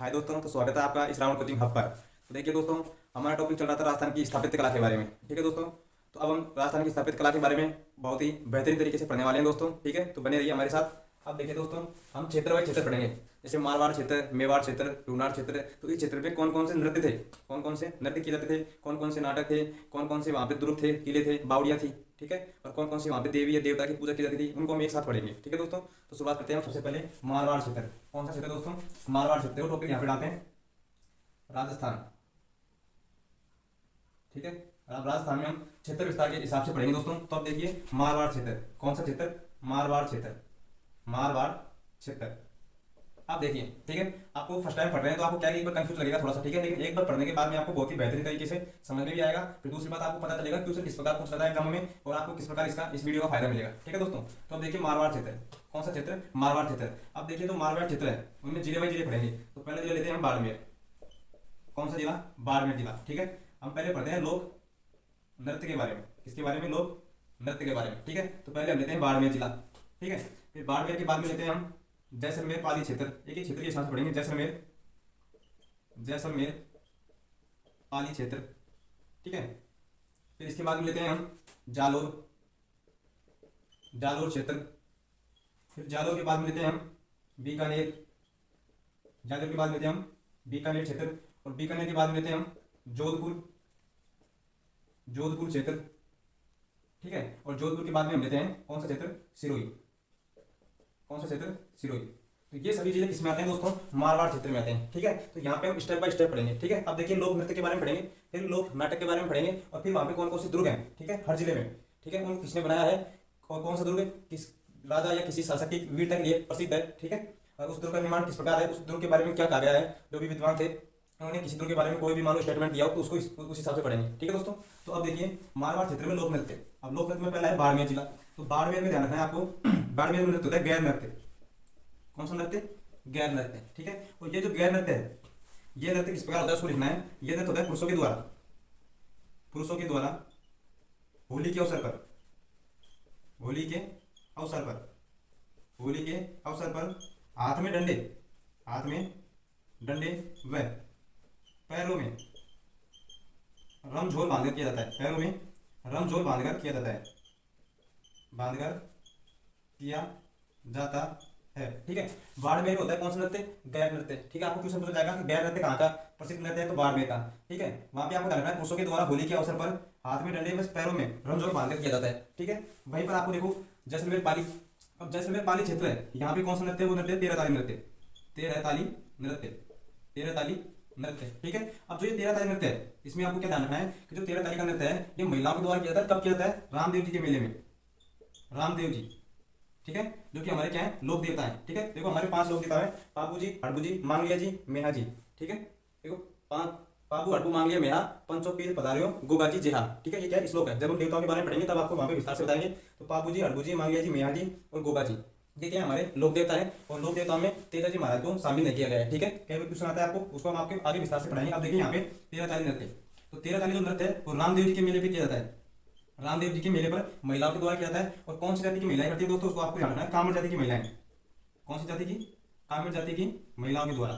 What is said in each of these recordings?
हाय दोस्तों, तो स्वागत है आपका इस राउंड कोचिंग हब पर। तो देखिए दोस्तों, हमारा टॉपिक चल रहा था राजस्थान की स्थापत्य कला के बारे में। ठीक है दोस्तों, तो अब हम राजस्थान की स्थापत्य कला के बारे में बहुत ही बेहतरीन तरीके से पढ़ने वाले हैं दोस्तों। ठीक है, तो बने रहिए हमारे साथ। अब देखिए दोस्तों, हम क्षेत्र वाइज क्षेत्र पढ़ेंगे, जैसे मारवाड़ क्षेत्र, मेवाड़ क्षेत्र, लूनार क्षेत्र। तो इस क्षेत्र में कौन कौन से नृत्य थे, कौन कौन से नृत्य किए जाते थे, कौन कौन से नाटक थे, कौन कौन से वहाँ पे दुर्ग थे, किले थे, बावड़ियाँ थी। ठीक है, और कौन कौन सी वहाँ पे देवी या देवता की पूजा की जाती थी, उनको हम एक साथ पढ़ेंगे। ठीक है दोस्तों, तो शुरुआत करते हैं हम सबसे पहले मारवाड़ क्षेत्र। कौन सा क्षेत्र दोस्तों? मारवाड़ क्षेत्र। वो टॉपिक यहाँ पे डालते हैं राजस्थान। ठीक है, अब राजस्थान में हम क्षेत्र विस्तार के हिसाब से पढ़ेंगे दोस्तों। तो अब देखिए मारवाड़ क्षेत्र। कौन सा क्षेत्र? मारवाड़ क्षेत्र। मारवाड़ क्षेत्र। आप देखिए, ठीक है, आपको फर्स्ट टाइम पढ़ रहे हैं तो आपको क्या एक बार कंफ्यूज लगेगा थोड़ा सा। ठीक है, लेकिन एक बार पढ़ने के बाद में आपको बहुत ही बेहतरीन तरीके से समझ में भी आएगा। फिर दूसरी बात आपको पता चलेगा क्वेश्चन किस प्रकार पूछ रहा है एग्जाम में, और आपको किस प्रकार इसका इस वीडियो का फायदा मिलेगा। ठीक है दोस्तों, तो अब देखिए मारवाड़ क्षेत्र। कौन सा क्षेत्र? मारवाड़ क्षेत्र। अब देखिए, तो मारवाड़ क्षेत्र है, उनमें जिले बाई जिले पढ़ेंगे। तो पहले जिले लेते हैं हम बाड़मेर। कौन सा जिला? बाड़मेर जिला। ठीक है, हम पहले पढ़ते हैं लोक नृत्य के बारे में। किसके बारे में? लोक नृत्य के बारे में। ठीक है, तो पहले हम लेते हैं बाड़मेर जिला। ठीक है, फिर बाड़मेर के बाद में लेते हैं हम जैसलमेर पाली क्षेत्र। एक एक क्षेत्र के साथ पढ़ेंगे। जैसलमेर, जैसलमेर पाली क्षेत्र। ठीक है, फिर इसके बाद में लेते हैं हम जालोर, जालोर क्षेत्र। फिर जालोर के बाद में लेते हैं हम बीकानेर। जालोर के बाद लेते हैं हम बीकानेर क्षेत्र। और बीकानेर के बाद में लेते हैं हम जोधपुर, जोधपुर क्षेत्र। ठीक है, और जोधपुर के बाद में हम लेते हैं कौन सा क्षेत्र? सिरोही। कौन सा क्षेत्र? सिरोही। तो ये सभी चीजें किसमें आते हैं दोस्तों? मारवाड़ क्षेत्र में आते हैं। ठीक है, तो यहाँ पे हम स्टेप बाय स्टेप पढ़ेंगे। ठीक है, अब देखिए लोक नृत्य के बारे में पढ़ेंगे, फिर लोक नाटक के बारे में पढ़ेंगे, और फिर वहाँ पे कौन कौन से दुर्ग हैं। ठीक है, हर जिले में। ठीक है, उन किसने बनाया है, और कौन सा दुर्ग किस राजा या किसी शासक की वीरता के लिए प्रसिद्ध है। ठीक है, और उस दुर्ग का निर्माण किस प्रकार है, उस दुर्ग के बारे में क्या कहा गया है। जो भी विद्वान थे उन्होंने किसी दुर्ग के बारे में कोई भी मान लो स्टेटमेंट दिया हो तो उसको उस हिसाब से पढ़ेंगे। ठीक है दोस्तों, तो अब देखिए मारवाड़ क्षेत्र में लोक नृत्य। अब लोक नृत्य में पहला है बाड़मेर जिला। तो बाड़मेर में ध्यान रखना है आपको, बाड़मेर में नृत्य होता है गैर नृत्य। कौन सा नृत्य? गैर नृत्य। ठीक है, और ये जो गैर नृत्य है, ये नृत्य किस प्रकार होता है उसको लिखना है। ये नृत्य होता है पुरुषों के द्वारा, पुरुषों के द्वारा होली के अवसर पर, होली के अवसर पर, होली के अवसर पर हाथ में डंडे, हाथ में डंडे व पैरों में रमझोल बांधकर किया जाता है। पैरों में रमझोल बांधकर किया जाता है, बांधकर किया जाता है। ठीक है, बाड़मेर में होता है कौन सा नृत्य? गैर नृत्य। ठीक है, आपको क्वेश्चन पूछा जाएगा कि गैर नृत्य कहाँ का प्रसिद्ध नृत्य है, तो बाड़मेर का। ठीक है, वहां पे आपको ध्यान रखना है पुरुषों के द्वारा होली के अवसर पर हाथ में डंडे व पैरों में रमझोल बांधकर किया जाता है। ठीक है, वहीं पर आपको देखो जैसलमेर पाली। अब जैसलमेर पाली क्षेत्र है, यहाँ पे कौन सा नृत्य? वो नृत्य तेरह ताली नृत्य, तेरह ताली नृत्य, तेरह ताली नृत्य। ठीक है, अब जो ये तेरह ताली नृत्य है, इसमें आपको क्या ध्यान रखना है कि जो तेरह ताली का नृत्य है ये महिलाओं के द्वारा किया जाता है। कब किया जाता है? रामदेव जी के मेले में, रामदेव जी। ठीक है, जो कि हमारे क्या है? लोक देवता है। ठीक है, देखो हमारे पांच लोक देवता है, पापू जी, हड़बू जी, मांगलिया जी, मेहा जी। ठीक है, देखो पांच, पापू, हड़बू, मांगलिया, मेहा, पंचो पीर पधारियो, गोगा जी, जेहा। ठीक है, ये क्या है? श्लोक है। जब हम देवताओं के बारे में पढ़ेंगे तब आपको वहां पे विस्तार से बताएंगे। तो पापू जी, हड़बू जी, मांगलिया जी, मेहा जी और गोगा जी, ये क्या है? हमारे लोक देवता है। और लोक देवताओं में तेजा जी महाराज को शामिल नहीं किया गया है। ठीक है, कई बार क्वेश्चन आता है आपको, उसको हम आपके आगे विस्तार से पढ़ाएंगे। अब देखिए यहाँ पे तेरह ताली नृत्य। तो तेरह ताली जो नृत्य है वो रामदेव जी के मेले पे किया जाता है। रामदेव जी के मेले पर महिलाओं के द्वारा किया जाता है। और कौन सी जाति की महिलाएं करती है दोस्तों? उसको आपको ध्यान रखना है, कामर जाति की महिलाएं। कौन सी जाति की? कामर जाति की महिलाओं के द्वारा,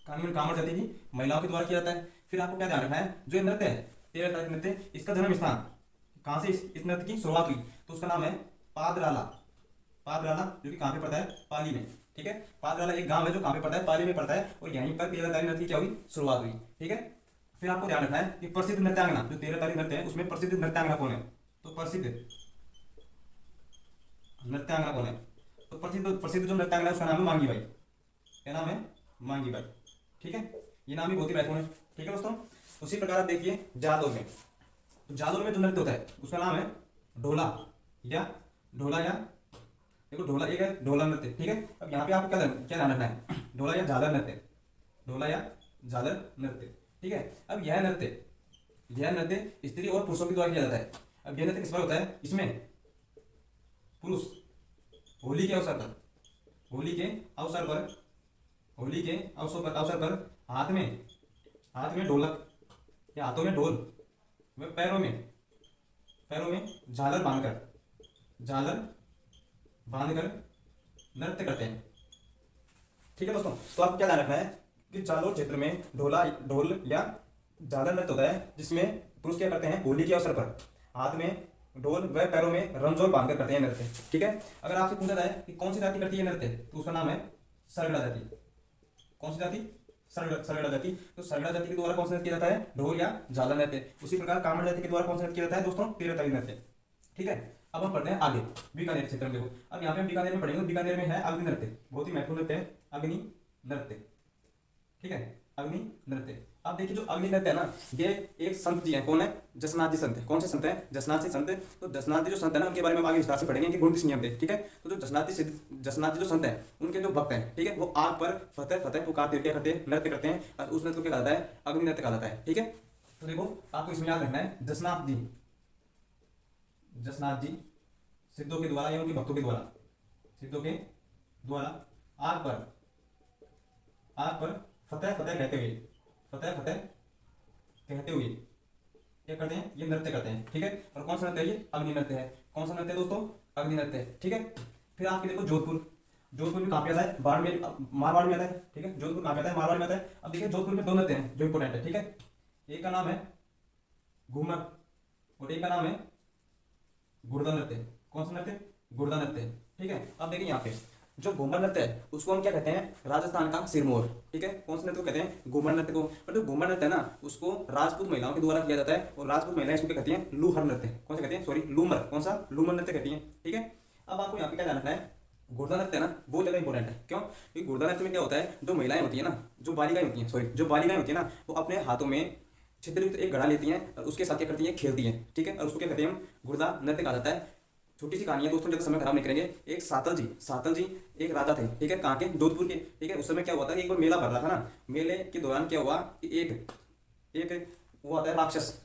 कामर जाति की महिलाओं के द्वारा किया जाता है। फिर आपको क्या ध्यान रखना है, जो ये नृत्य है तेरह ताली नृत्य, इसका जन्म स्थान कहाँ से इस नृत्य की शुरुआत हुई, तो उसका नाम है पादराला। पादराला जो कि कहाँ पे पड़ता है? पाली में। ठीक है, पादराला एक गांव है जो कहाँ पे पड़ता है? पाली में पड़ता है। और यहीं पर तेरह ताली नृत्य की क्या हुई? शुरुआत हुई। ठीक है, फिर आपको ध्यान रखना है कि प्रसिद्ध नृत्यांगना, जो तेरह ताली नृत्य है उसमें प्रसिद्ध नृत्यांगना कौन है? तो प्रसिद्ध नृत्यांगना कौन है? तो प्रसिद्ध प्रसिद्ध जो नृत्यांगना है उसका नाम है मांगी बाई। क्या नाम है? मांगी बाई। ठीक है, ये नाम भी बहुत ही महत्वपूर्ण है। ठीक है दोस्तों, उसी प्रकार आप देखिए जालौर में। तो जालौर में जो नृत्य होता है उसका नाम है ढोला, या ढोला, या देखो ढोला एक है ढोला नृत्य। ठीक है, अब यहाँ पे आपको क्या क्या ध्यान रखना है? ढोला या झालर नृत्य, ढोला या झालर नृत्य। ठीक है, अब यह नृत्य स्त्री और पुरुषों के द्वारा किया जाता है। अब यह नृत्य किस बार होता है? इसमें पुरुष होली के अवसर पर, होली के अवसर पर, होली के अवसर पर हाथ में ढोलक या हाथों में ढोल व पैरों में झालर बांधकर नृत्य करते हैं। ठीक है दोस्तों, तो आपको क्या ध्यान रखना है? कि जालोर क्षेत्र में ढोल या झालर नृत्य होता है, जिसमें पुरुष क्या करते हैं, होली के अवसर पर हाथ में ढोल व पैरों में रमजोर बांधकर करते हैं नृत्य। ठीक है, अगर आपसे पूछा जाए कि कौन सी जाति करती है नृत्य, तो उसका नाम है सरगड़ा जाति। कौन सी जाति? सरगड़ा जाति। तो सरगड़ा जाति के द्वारा कौन सा नृत्य किया जाता है, ढोल या झालर नृत्य। उसी प्रकार कामड़ जाति के द्वारा कौन सा नृत्य किया जाता है दोस्तों, तेरताली नृत्य। ठीक है, अब हम पढ़ते हैं आगे बीकानेर क्षेत्र में। देखो अब यहाँ पे हम बीकानेर में पढ़ेंगे, बीकानेर में है अग्नि नृत्य, बहुत ही महत्वपूर्ण नृत्य है अग्नि नृत्य। ठीक है, अग्नि नृत्य। अब देखिए जो अग्नि नृत्य है ना, ये एक संत जी हैं, कौन है, जसनाथ जी संत है। कौन से संत है, जसनाथ जी संत है। तो जसनाथ जी जो संत है ना, उनके बारे में हम आगे विस्तार से पढ़ेंगे कि गुण किस नियम थे। ठीक है, तो जो जसनाथ जी जो संत है, उनके जो भक्त हैं, ठीक है, वो आग पर फतेह फतेह पुकारते क्या करते हैं, नृत्य करते हैं, और उस नृत्य को क्या कहता है, अग्नि नृत्य कहा जाता है। ठीक है, तो देखो आपको इसमें याद रखना है, जसनाथ जी सिद्धों के द्वारा या उनके भक्तों के द्वारा, सिद्धों के द्वारा आग पर फतेह फतेह कहते हुए क्या करते हैं, ये नृत्य करते हैं। ठीक है, और कौन सा नृत्य है, ये अग्नि नृत्य है। कौन सा नृत्य है दोस्तों, अग्नि नृत्य है। ठीक है, फिर आपके देखो जोधपुर में कहाँ पे आता है, मारवाड़ में आता है। ठीक है, जोधपुर कहाँ पे आता है, मारवाड़ में आता है। अब देखिए जोधपुर में दो नृत्य हैं जो इंपोर्टेंट है। ठीक है, एक का नाम है घूमर और एक का नाम है गुर्दा नृत्य। कौन सा नृत्य, गुर्दा नृत्य। ठीक है, अब देखिए यहाँ पे जो घूमर नृत्य है उसको हम क्या कहते हैं, राजस्थान का सिरमौर। ठीक है, कौन से नृत्य को कहते हैं, घूमर नृत्य को। पर जो घूमर नृत्य है ना, उसको राजपूत महिलाओं के द्वारा किया जाता है, और राजपूत महिलाएं इसको क्या कहती हैं, लूहर नृत्य। कौन सा कहते हैं, सॉरी लूमर। कौन सा, लूमर नृत्य कहती हैं। ठीक है, अब आपको यहाँ पे क्या जानना है, गुर्दा नृत्य है ना, बहुत ज्यादा इंपॉर्टेंट है। क्यों, क्योंकि गुर्दा नृत्य में क्या होता है, जो महिलाएं होती है ना, जो बालिकाएं होती है ना, वो अपने हाथों में छिद्रयुक्त एक घड़ा लेती हैं और उसके साथ क्या करती हैं, खेलती हैं। ठीक है, और उसको क्या कहते हैं हम, गुर्दा नृत्य कहा जाता है। छोटी सी कहानी है दोस्तों, जब समय खराब नहीं करेंगे। एक सातल जी एक राजा थे। ठीक है, कहाँ के, जोधपुर के। ठीक है, उस समय क्या हुआ था कि एक बार मेला भर रहा था ना, मेले के दौरान क्या हुआ कि एक वो आता है राक्षस,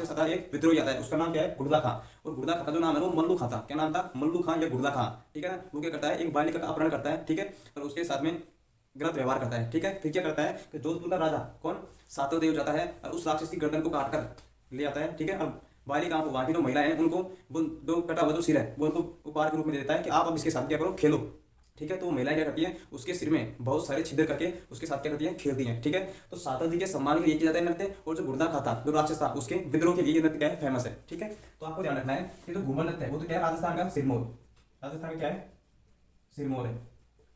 आता है, एक विद्रोही आता है, उसका नाम क्या है, गुर्दा खां। और गुर्दा खां का जो नाम है वो मल्लू खां था। क्या नाम था, मल्लू खां या गुर्दा खां। ठीक है ना, वो क्या करता है, एक बालिका का अपहरण करता है। ठीक है, और उसके साथ में गलत व्यवहार करता है। ठीक है, फिर क्या करता है कि जोधपुर का राजा कौन, सातल देव जाता है और उस राक्षस की गर्दन को काट कर ले आता है। ठीक है, अब बालिकाओं को, वहां की जो महिला है उनको वो दो कटा हुआ जो सिर है वो उनको उपहार के रूप में दे देता है कि आप अब इसके साथ क्या करो, खेलो। ठीक है, तो वो महिलाएं क्या करती हैं, उसके सिर में बहुत सारे छिद्र करके उसके साथ क्या करती हैं, खेलती हैं। ठीक है, तो सातल जी के सम्मान के लिए किया जाता है नृत्य। और जो गुर्दा खां था, जो राक्षस था, उसके विद्रोह के लिए ये नृत्य क्या है, फेमस है। ठीक है, तो आपको ध्यान रखना है कि जो घूमर नृत्य है वो तो क्या है, राजस्थान का सिरमौर। राजस्थान का क्या है, सिरमौर है।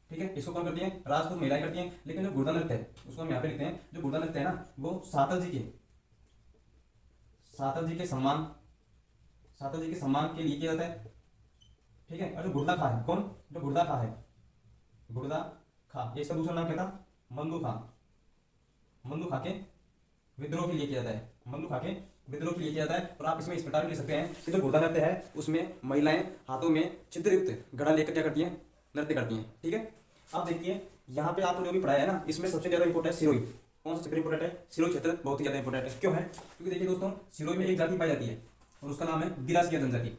ठीक है, इसको कौन करती है, राजपूत महिलाएं करती हैं। लेकिन जो गुर्दा नृत्य है उसको हम यहाँ पे लिखते हैं, जो गुर्दा नृत्य है ना, वो सातल जी के सम्मान के लिए किया जाता है। ठीक है, और जो गुर्दा खां है, कौन, जो गुर्दा खां, ये इसका दूसरा नाम क्या था, मल्लू खां के विद्रोह के लिए किया जाता है। और आप इसमें इस प्रकार भी लिख सकते हैं कि जो गुर्दा नृत्य है उसमें महिलाएं हाथों में छिद्रयुक्त घड़ा लेकर क्या करती हैं, नृत्य करती हैं। ठीक है, अब देखिए यहाँ पे आपको जो भी पढ़ाया है ना, इसमें सबसे ज्यादा इंपोर्टेंट है सिरोही। कौन सा क्षेत्र इंपोर्टेंट है, सिरोही क्षेत्र बहुत ही ज्यादा इंपोर्टेंट है। क्यों है, क्योंकि देखिए दोस्तों, सिरोही में एक जाति पाई जाती है और उसका नाम है गिरासिया जनजाति।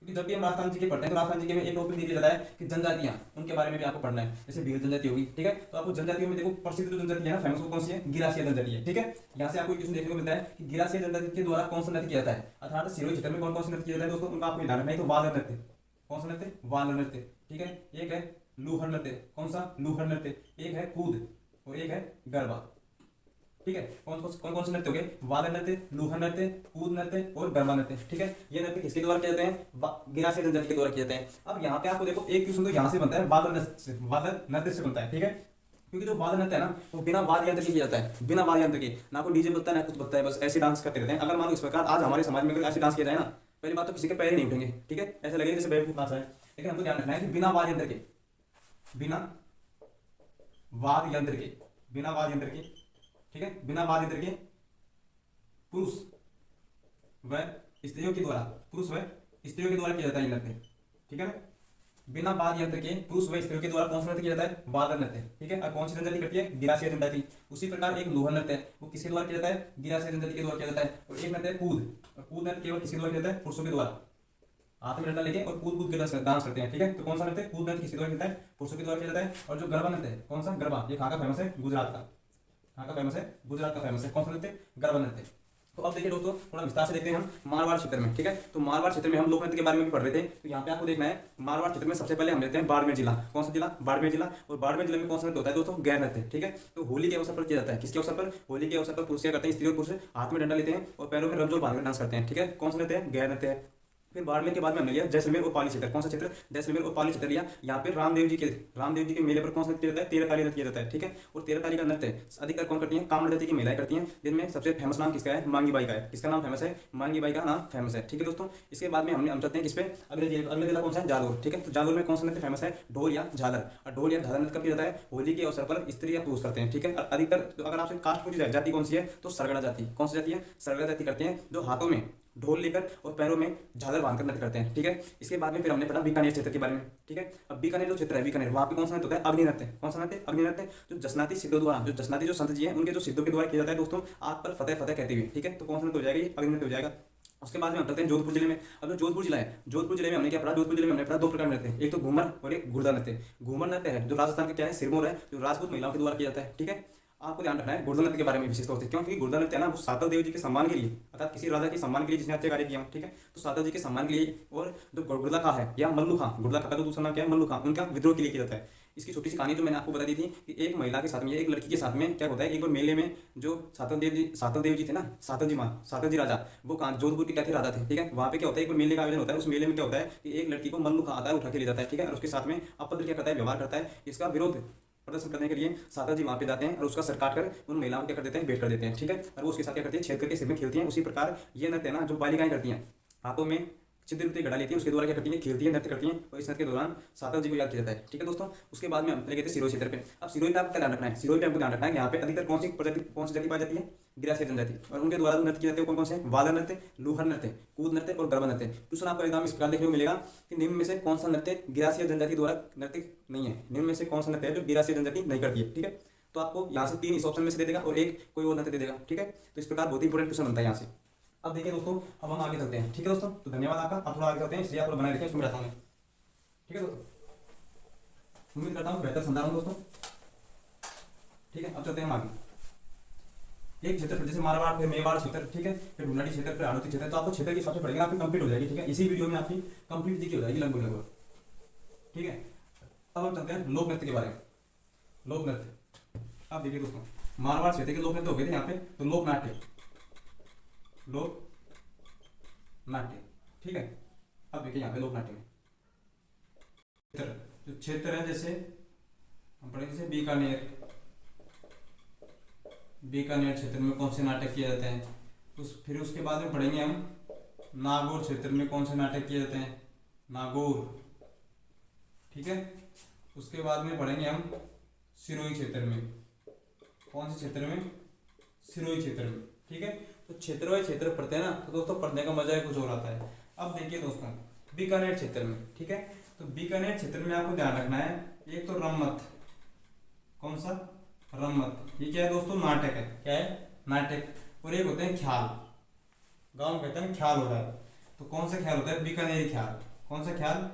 क्योंकि जब भी हम राजस्थान जी के पढ़ते हैं तो राजस्थान जी के में एक टॉपिक दिया जाता है कि जनजातियां, उनके बारे में भी आपको पढ़ना है। जैसे भील जनजाति होगी। ठीक है, तो आपको जनजातियों में देखो प्रसिद्ध जो जनजाति है ना, फेमस, वो कौन सी है, गिरासिया जनजाति है। ठीक है, यहाँ से आपको क्वेश्चन देखने को मिलता है कि गिरासिया जनजाति के द्वारा कौन सा नृत्य किया जाता है, अर्थात सिरोही क्षेत्र में कौन कौन सा नृत्य किया जाता है दोस्तों, उनका आपको ध्यान रखना है। तो वालर नृत्य, कौन सा नृत्य, वालर नृत्य। ठीक है, एक है लूहर नृत्य। कौन सा, लूहर नृत्य। एक है कूद और एक है गरबा। ठीक है, कौन कौन से नृत्य हो गए, वालर नृत्य, लूहर नृत्य, कूद नृत्य और गरबा नृत्य। ठीक है, ये नृत्य किसके द्वारा किए जाते हैं, गिरासिया जनजाति के द्वारा किए जाते हैं। अब यहाँ पे आपको देखो एक क्वेश्चन तो यहाँ से बनता है, वालर नृत्य से बनता है। ठीक है, क्योंकि जो वाद्य नृत्य है ना, वो बिना वाद्य यंत्र के किया जाता है, बिना वाद्य यंत्र के, ना कोई डीजे बजता है ना कुछ बजता है, बस ऐसे डांस करते रहते हैं। अगर मान लो इस प्रकार आज हमारे समाज में अगर ऐसे डांस किया जाए ना, पहली बात तो किसी के पैर ही नहीं उठेंगे। ठीक है, ऐसा लगेगा जैसे बेवकूफ नाच है। लेकिन हमको ध्यान रखना है कि बिना वाद्य यंत्र के, ठीक है, बिना वाद्य यंत्र के पुरुष व स्त्रियों के द्वारा किया जाता है नृत्य। ठीक है, बिना वाद्य यंत्र के पुरुष व स्त्रियों के द्वारा कौन सा नृत्य किया जाता है, वालर नृत्य। ठीक है, और कौन सी जनजाति करती है, गिरासिया जनजाति। उसी प्रकार एक लूहर नृत्य है, वो किसके द्वारा किया जाता है, गिरासिया जनजाति के द्वारा किया जाता है। और एक नृत्य है कूद, और कूद नृत्य केवल किसके द्वारा किया जाता है, पुरुषों के द्वारा, हाथ में डंडा लेके और कूद के डांस करते हैं। ठीक है, तो कौन सा नृत्य, कूद नृत्य किसके द्वारा किया जाता है, पुरुषों के द्वारा किया जाता है। और जो गरबा नृत्य है, कौन सा, गरबा, ये कहाँ का फेमस है, गुजरात का, कौन सा नृत्य, गरबा नृत्य। तो अब देखिए दोस्तों, थोड़ा विस्तार से देखते हैं हम मारवाड़ क्षेत्र में। ठीक है, तो मारवाड़ क्षेत्र में हम लोक नृत्य के बारे में भी पढ़ रहे थे। तो यहाँ पे आपको देखना है, मारवाड़ क्षेत्र में सबसे पहले हम लेते हैं बाड़मेर जिला। कौन सा जिला? बाड़मेर जिला। और बाड़मेर जिले में कौन सा नृत्य होता है दोस्तों? गैर नृत्य। ठीक है, तो होली के अवसर पर किया जाता है। किसके अवसर पर? होली के अवसर पर पुरुष क्या करते हैं, स्त्री और पुरुष हाथ में डंडा लेते हैं और पैरों में रमजोल बांधकर डांस करते हैं। ठीक है, कौन सा नृत्य है? गैर नृत्य है। फिर बाड़मेर के बाद में हमने लिया जैसलमेर और पाली क्षेत्र। कौन सा क्षेत्र? जैसलमेर और पाली क्षेत्र लिया। यहाँ पे रामदेव जी के मेले पर कौन सा नृत्य होता है? तेरह ताली नृत्य किया जाता है। ठीक है, और तेरह ताली का नृत्य अधिकतर कौन करती है? कामड़ जाति की महिलाएं करती हैं, जिनमें सबसे फेमस नाम किसका है? मांगी बाई का है। किसका नाम फेमस है? मांगी बाई का नाम फेमस है। ठीक है दोस्तों, इसके बाद में हम चलते हैं किस पे? अगले जिला कौन सा है? जालोर। ठीक है, तो जालोर में कौन सा नृत्य फेमस है? ढोल या झालर। और ढोल या झालर नृत्य कब किया जाता है? होली के अवसर पर स्त्री या पुरुष करते हैं। ठीक है, अधिकतर तो अगर आपसे कास्ट पूछी जाए जाति कौन सी है, तो सरगना जाति। कौन सी जाति है? सरगना जाति करते हैं, जो हाथों में ढोल लेकर और पैरों में झालर बांधकर नृत्य करते हैं। ठीक है, इसके बाद में फिर हमने पढ़ा बीकानेर क्षेत्र के बारे में। ठीक है, अब बीकानेर जो क्षेत्र है, बीकानेर, वहाँ पे कौन सा नृत्य होता है? अग्नि नृत्य। कौन सा नृत्य? अग्नि नृत्य, जो जसनाती सिद्धों द्वारा, जो जसनाती जो संत जी हैं, उनके जो सिद्धों के द्वारा किया जाता है दोस्तों, आग पर फतेह फतेह कहते हुए। ठीक है, तो कौन सा नृत्य हो जाएगा? ये अग्नि नृत्य हो जाएगा। उसके बाद में हम चलते हैं जोधपुर जिले में। अब जो जोधपुर जिला है, जोधपुर जिले में हमने क्या पढ़ा? जोधपुर जिले में हमने पढ़ा दो प्रकार नृत्य, एक तो घूमर और एक गुर्दा नृत्य। घूमर नृत्य है जो राजस्थान का क्या है? सिरमौर है, जो राजपूत महिलाओं के द्वारा किया जाता है। ठीक है, आपको ध्यान रखना है गुर्दा नृत्य के बारे में विशेष तौर से, क्योंकि गुर्दा नृत्य है ना, वो सातव देव जी के सम्मान के लिए, अर्थात किसी राजा के सम्मान के लिए जिसने अच्छे कार्य किया। ठीक है, तो सातव जी के सम्मान के लिए। और जो गुर्दा खा है या मल्लू खां, गुर्दा खा का जो दूसरा नाम क्या है? मल्लू खां, उनका विद्रोह के लिए किया जाता है। इसकी छोटी सी कहानी जो मैंने आपको बता दी थी कि एक महिला के साथ में, एक लड़की के साथ में क्या होता है, एक बार मेले में जो सातव देव जी थे ना, सातव जी राजा, वो कहाँ? जोधपुर के क्या थे? राजा थे। ठीक है, वहाँ पे क्या होता है, एक बार मेले का आयोजन होता है। उस मेले में क्या होता है कि एक लड़की को मल्लू खां आता है, उठा के ले जाता है। ठीक है, और उसके साथ में अभद्र क्या करता है? व्यवहार करता है। इसका विरोध प्रदर्शन करने के लिए सातव जी वहाँ पे जाते हैं और उसका सर काट कर उन महिलाओं को क्या कर देते हैं? भेंट कर देते हैं। ठीक है, और वो उसके साथ क्या करती है? छेद करके सिर में खेलती हैं। उसी प्रकार ये नृत्य ना, जो बालिकाएं करती हैं, हाथों में छिद्र विद्र घड़ा लेती है, उसके द्वारा क्या करती है? खेलती है, नृत्य करती है। और इस नृत्य के दौरान सातव जी को याद किया जाता है। ठीक है दोस्तों, उसके बाद में हम चले गए थे सिरोही क्षेत्र पे। अब सिरोही पे आपको क्या ध्यान रखना है? सिरोही पे आपको ध्यान रखना है यहाँ पे अधिकतर कौन सी प्रजाति, कौन सी जाति पाई जाती है? गिरासिया जनजाति। और उनके द्वारा नृत्य किए जाते हैं कौन कौन से? वादर नृत्य, लूहर नृत्य, कूद नृत्य और गरबा नृत्य। क्वेश्चन आपको एग्जाम में इस प्रकार देखने को मिलेगा कि निम्न में से कौन सा नृत्य गिरासिया जनजाति द्वारा नृत्य नहीं है? निम्न में से कौन सा नृत्य है जो गिरासिया जनजाति नहीं करती है? ठीक है, तो आपको यहाँ से 3 इस ऑप्शन में से दे देगा और एक कोई और नृत्य दे देगा। ठीक है, तो इस प्रकार बहुत ही इंपॉर्टेंट क्वेश्चन बनता है यहाँ से। अब देखिए दोस्तों, अब हम आगे चलते हैं। ठीक है दोस्तों, तो धन्यवाद आपका। अब थोड़ा आगे चलते हैं, इसलिए आप लोग बनाए रखें, इसमें रहता हूँ मैं। ठीक है दोस्तों, उम्मीद करता हूँ बेहतर समझा रहा हूँ दोस्तों। ठीक है, अब चलते हैं हम आगे। एक क्षेत्र जैसे मारवाड़, फिर मेवाड़ क्षेत्र, ठीक है, फिर ढूंढाड़ी क्षेत्र, फिर हाड़ौती क्षेत्र। तो आपको क्षेत्र के हिसाब से पढ़ेंगे, आपकी कंप्लीट हो जाएगी। ठीक है, इसी वीडियो में आपकी कंप्लीट जी हो जाएगी लगभग। ठीक है, अब हम चलते हैं लोक नृत्य के बारे में। लोक नृत्य, अब देखिए दोस्तों, मारवाड़ क्षेत्र के लोक नृत्य हो गए थे यहाँ पे। तो लोक नाट्य, लोक नाट्य। ठीक है, अब देखिए यहाँ पे लोक नाट्य में जो क्षेत्र है, जैसे हम पढ़ेंगे जैसे बीकानेर क्षेत्र में कौन से नाटक किए जाते हैं। फिर उसके बाद में पढ़ेंगे हम नागौर क्षेत्र में कौन से नाटक किए जाते हैं? नागौर। ठीक है, उसके बाद में पढ़ेंगे हम सिरोही क्षेत्र में। कौन से क्षेत्र में? सिरोही क्षेत्र में। ठीक है, तो क्षेत्र वाइज क्षेत्र पढ़ते हैं ना, तो दोस्तों पढ़ने का मजा ही कुछ और आता है। अब देखिए दोस्तों, बीकानेर क्षेत्र में, ठीक है, तो बीकानेर क्षेत्र में आपको ध्यान रखना है, एक तो रम्मत। कौन सा? रम्मत। ये क्या है दोस्तों? नाटक है। क्या है? नाटक। और एक होते हैं ख्याल। गांव में कहते हैं ख्याल हो रहा है, तो कौन सा ख्याल होता है? बीकानेरी ख्याल। कौन सा ख्याल?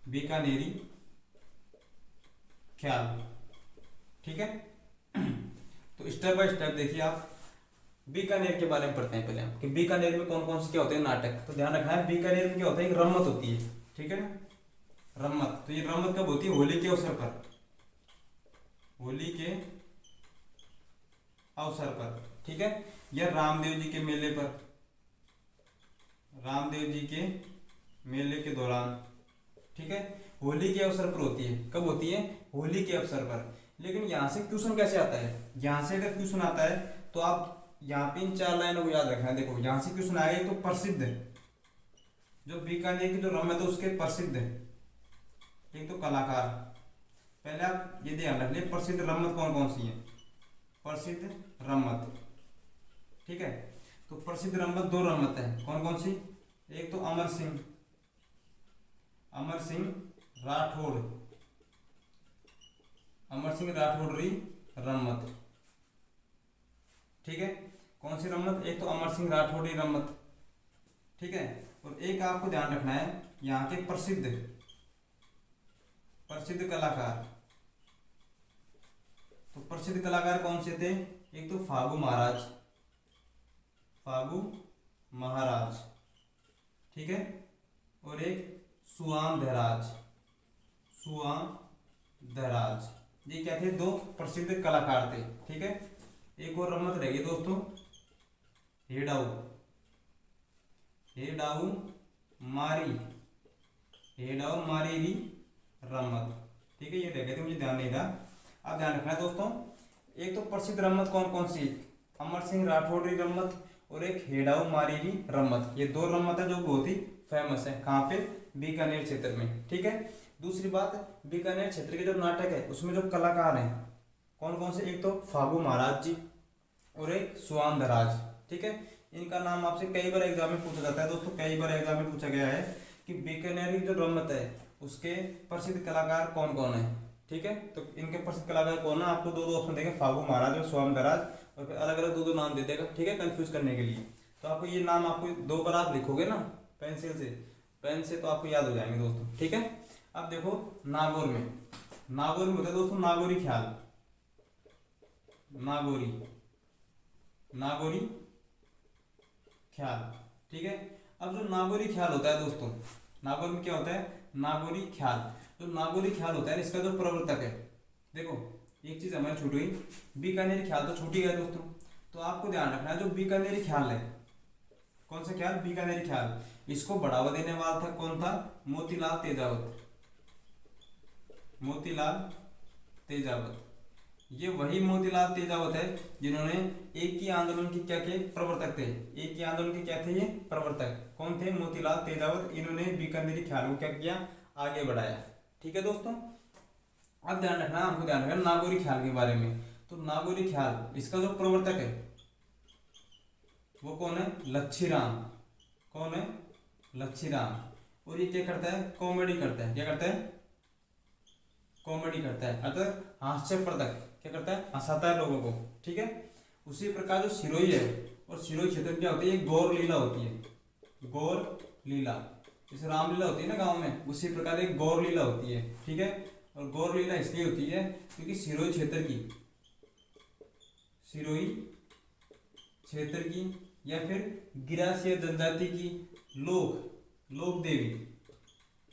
बीकानेरी ख्याल। ठीक है, तो स्टेप बाय स्टेप देखिए आप बीकानेर के बारे में पढ़ते हैं पहले हम, कि बीकानेर में कौन कौन से क्या होते हैं नाटक। तो ध्यान रखना है, बीकानेर में क्या होता है? एक रम्मत होती है। ठीक है ना, रम्मत। तो ये रम्मत कब होती है? होली के अवसर पर। होली के अवसर पर। ठीक है, या रामदेव जी के मेले पर, रामदेव जी के मेले के दौरान। ठीक है, होली के अवसर पर होती है। कब होती है? होली के अवसर पर। लेकिन यहां से क्वेश्चन कैसे आता है? यहां से अगर क्वेश्चन आता है तो आप यहाँ पे इन 4 लाइनों को याद रखना है। देखो यहां से क्वेश्चन आएगा, तो प्रसिद्ध जो बीकानेर की जो रम्मत है उसके प्रसिद्ध एक तो कलाकार। पहले आप ये ध्यान रख ले, प्रसिद्ध रम्मत कौन कौन सी है? प्रसिद्ध रम्मत। ठीक है, तो प्रसिद्ध रम्मत 2 रम्मत है। कौन कौन सी? एक तो अमर सिंह राठौड़, अमर सिंह राठौड़ी रम्मत। ठीक है, कौन सी रम्मत? एक तो अमर सिंह राठौड़ी रम्मत। ठीक है, और एक आपको ध्यान रखना है यहाँ के प्रसिद्ध कलाकार। तो प्रसिद्ध कलाकार कौन से थे? एक तो फागू फागु महाराज, ठीक है, और एक सुआम धराज, सुआम धराज। ये क्या थे, दो प्रसिद्ध कलाकार थे, ठीक है। एक और रमत रहेगी दोस्तों, हेडाऊ, हेडाऊ मारी, हेडाऊ मारी भी रमत, ठीक है। ये देखे थे, मुझे ध्यान नहीं था, अब ध्यान रखना है दोस्तों। एक तो प्रसिद्ध रमत कौन कौन सी, अमर सिंह राठौड़ी रमत और एक हेडाऊ मारी भी रमत। ये दो रमत है जो बहुत ही फेमस है, कहाँ पे, बीकानेर क्षेत्र में, ठीक है। दूसरी बात, बीकानेर क्षेत्र के जो नाटक है उसमें जो कलाकार हैं कौन कौन से, एक तो फागु महाराज जी और एक सुआम धराज, ठीक है। इनका नाम आपसे कई बार एग्जाम में पूछा जाता है दोस्तों, कई बार एग्जाम में पूछा गया है कि बीकानेर की जो रमत है उसके प्रसिद्ध कलाकार कौन कौन है, ठीक है। तो इनके प्रसिद्ध कलाकार कौन है, आपको दो ऑप्शन देंगे, फागु महाराज और सुआम धराज, और फिर अलग अलग दो नाम दे देगा, ठीक है, कंफ्यूज करने के लिए। तो आपको ये नाम, आपको दो बार आप लिखोगे ना पेंसिल से, पेन से, तो आपको याद हो जाएंगे दोस्तों, ठीक है। अब देखो नागौर में, नागौर में होता है दोस्तों नागौरी ख्याल, नागौरी, नागौरी ख्याल, ठीक है। अब जो नागौरी ख्याल होता है दोस्तों, नागौर में क्या होता है, नागौरी ख्याल। जो नागौरी ख्याल होता है इसका जो प्रवर्तक है, देखो एक चीज हमारी छूट गई, बीकानेरी ख्याल तो छूट ही गया दोस्तों। तो आपको ध्यान रखना है जो बीकानेरी ख्याल है, कौन सा ख्याल, बीकानेरी ख्याल, इसको बढ़ावा देने वाला था कौन था, मोतीलाल तेजावत, मोतीलाल तेजावत। ये वही मोतीलाल तेजावत है जिन्होंने एक ही आंदोलन की क्या के प्रवर्तक थे, एक ही आंदोलन के क्या थे ये प्रवर्तक, कौन थे, मोतीलाल तेजावत। इन्होंने बीकानेरी ख्याल को क्या किया, आगे बढ़ाया, ठीक है दोस्तों। अब ध्यान रखना, हमको ध्यान रखना नागौरी ख्याल के बारे में। तो नागौरी ख्याल, इसका जो प्रवर्तक है वो कौन है, लच्छीराम, कौन है, लच्छीराम। और ये क्या करता है, कॉमेडी करता है, क्या करता है, कॉमेडी करता है, अर्थात हास्यप्रदक, क्या करता है, हंसाता है लोगों को, ठीक है। उसी प्रकार जो सिरोही है, और सिरोही क्षेत्र में क्या होती है, गौर लीला होती है, गौर लीला, जैसे रामलीला होती है ना गांव में, उसी प्रकार एक गौर लीला होती है, ठीक है। और गौर लीला इसलिए होती है क्योंकि सिरोही क्षेत्र की, सिरोही क्षेत्र की या फिर गिरासिया जनजाति की लोक देवी,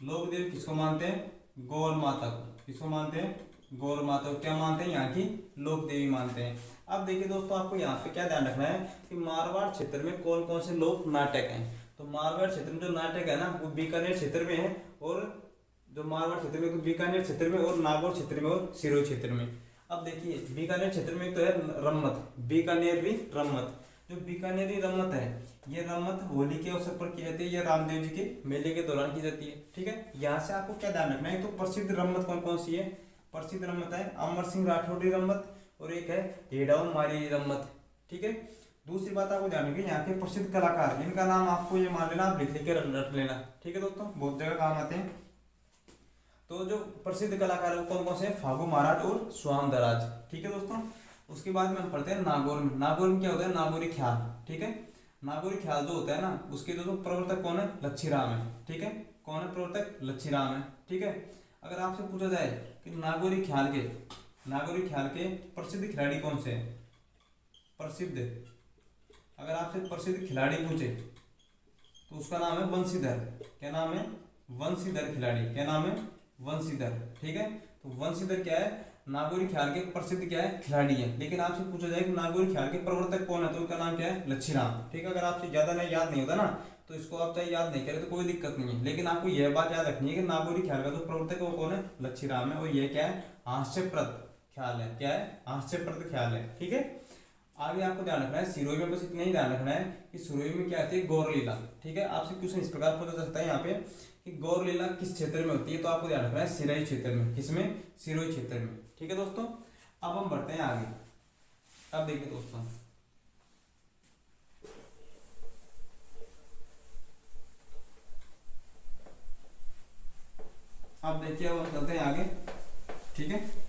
लोक देवी किसको मानते हैं, गौर माता को, किसको मानते हैं, गौर माता को क्या मानते हैं, यहाँ की लोक देवी मानते हैं। अब देखिए दोस्तों, आपको यहाँ पे क्या ध्यान रखना है कि मारवाड़ क्षेत्र में कौन कौन से लोक नाटक हैं। तो मारवाड़ क्षेत्र में जो नाटक है ना वो बीकानेर क्षेत्र में है, और जो मारवाड़ क्षेत्र में तो बीकानेर क्षेत्र में, और नागौर क्षेत्र में और सिरोही क्षेत्र में। अब देखिए बीकानेर क्षेत्र में तो है रम्मत, बीकानेरी रम्मत। जो बीकानेरी रम्मत है, ये रम्मत होली के अवसर पर की जाती है, या रामदेव जी के मेले के दौरान की जाती है, ठीक है। यहाँ से आपको क्या ध्यान रखना है, तो प्रसिद्ध रम्मत कौन कौन सी है, प्रसिद्ध रम्मत है अमर सिंह राठौड़ी रम्मत, और एक है हेडाऊ मारी रम्मत, ठीक है। दूसरी बात आपको ध्यान रखिए, यहाँ के प्रसिद्ध कलाकार, इनका नाम आपको ये मान लेना, आप लिख के रट लेना, ठीक है दोस्तों, बहुत जगह काम आते हैं। तो जो प्रसिद्ध कलाकार है कौन कौन से, फागु महाराज और सुआम धराज, ठीक है दोस्तों। उसके बाद में हम पढ़ते हैं नागौर में। नागौर में क्या होता है, नागौरी ख्याल, ठीक है। नागौरी ख्याल जो होता है ना, उसके जो प्रवर्तक कौन है, लच्छीराम है, ठीक है। कौन है प्रवर्तक, लच्छीराम है, ठीक है। अगर आपसे पूछा जाए कि नागौरी ख्याल के प्रसिद्ध खिलाड़ी कौन से हैं, प्रसिद्ध, अगर आपसे प्रसिद्ध खिलाड़ी पूछे तो उसका नाम है वंशीधर, क्या नाम है, वंशीधर खिलाड़ी, क्या नाम है, वंशीधर, ठीक है। तो वंशीधर क्या है, नागौरी ख्याल के प्रसिद्ध क्या है, खिलाड़ी है। लेकिन आपसे पूछा जाए कि नागौरी ख्याल के प्रवर्तक कौन है, तो उनका नाम क्या है, लच्छीराम, ठीक है। अगर आपसे ज्यादा नहीं याद नहीं होता ना, तो इसको आप चाहे याद नहीं करें तो कोई दिक्कत नहीं है, लेकिन आपको यह बात याद रखनी है कि नागौरी ख्याल का जो प्रवर्तक है वो कौन है, लच्छीराम है। और यह क्या है, हास्यप्रद ख्याल है, क्या है, हास्यप्रद ख्याल है, ठीक है। आगे आपको ध्यान रखना है, सिरोही में बस इतना ही ध्यान रखना है कि सिरोही में क्या आती है, गौर लीला, ठीक है। आपसे क्वेश्चन इस प्रकार पूछा जा सकता है यहाँ पे कि गौर लीला किस क्षेत्र में होती है, तो आपको ध्यान रखना है सिरोही क्षेत्र में, किसमें, सिरोही क्षेत्र में, ठीक है दोस्तों। अब हम बढ़ते हैं आगे। अब देखिए दोस्तों, अब देखिए, अब हम चलते हैं आगे, ठीक है।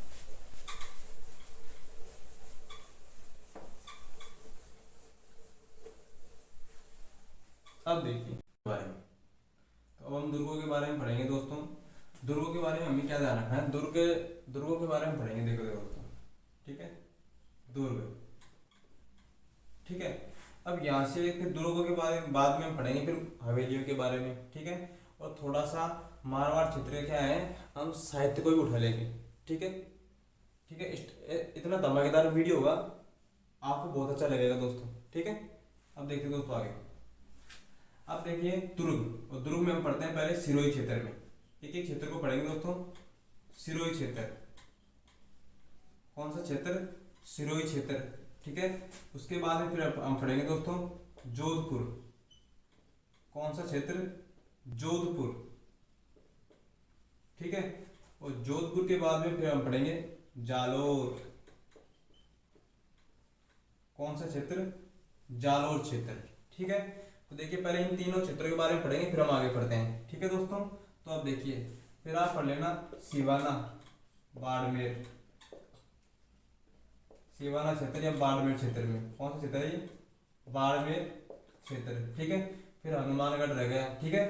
अब देखिए बारे में, तो अब हम दुर्गों के बारे में पढ़ेंगे दोस्तों। दुर्गों के बारे में हमें क्या ध्यान रखना है, दुर्गों के बारे में पढ़ेंगे, देखो दोस्तों, ठीक है, दुर्ग, ठीक है। अब यहाँ से फिर दुर्गों के बारे में बाद में हम पढ़ेंगे, फिर हवेलियों के बारे में, ठीक है। और थोड़ा सा मारवाड़ क्षेत्र क्या है, हम साहित्य को भी उठा लेंगे, ठीक है। ठीक है, इतना धमाकेदार वीडियो होगा, आपको बहुत अच्छा लगेगा दोस्तों, ठीक है। अब देखिए दोस्तों आगे, अब देखिए दुर्ग, और दुर्ग में हम पढ़ते हैं पहले सिरोही क्षेत्र में, एक एक क्षेत्र को पढ़ेंगे दोस्तों। सिरोही क्षेत्र, कौन सा क्षेत्र, सिरोही क्षेत्र, ठीक है। उसके बाद में फिर हम पढ़ेंगे दोस्तों जोधपुर, कौन सा क्षेत्र, जोधपुर, ठीक है। और जोधपुर के बाद में फिर हम पढ़ेंगे जालोर, कौन सा क्षेत्र, जालोर क्षेत्र, ठीक है। तो देखिए पहले इन तीनों क्षेत्रों के बारे में पढ़ेंगे, फिर हम आगे पढ़ते हैं, ठीक है दोस्तों। तो अब देखिए, फिर आप पढ़ लेना सिवाना, बाड़मेर, सिवाना क्षेत्र या बाड़मेर क्षेत्र में, कौन सा क्षेत्र है ये, बाड़मेर क्षेत्र, ठीक है। फिर हनुमानगढ़ रह गया, ठीक है।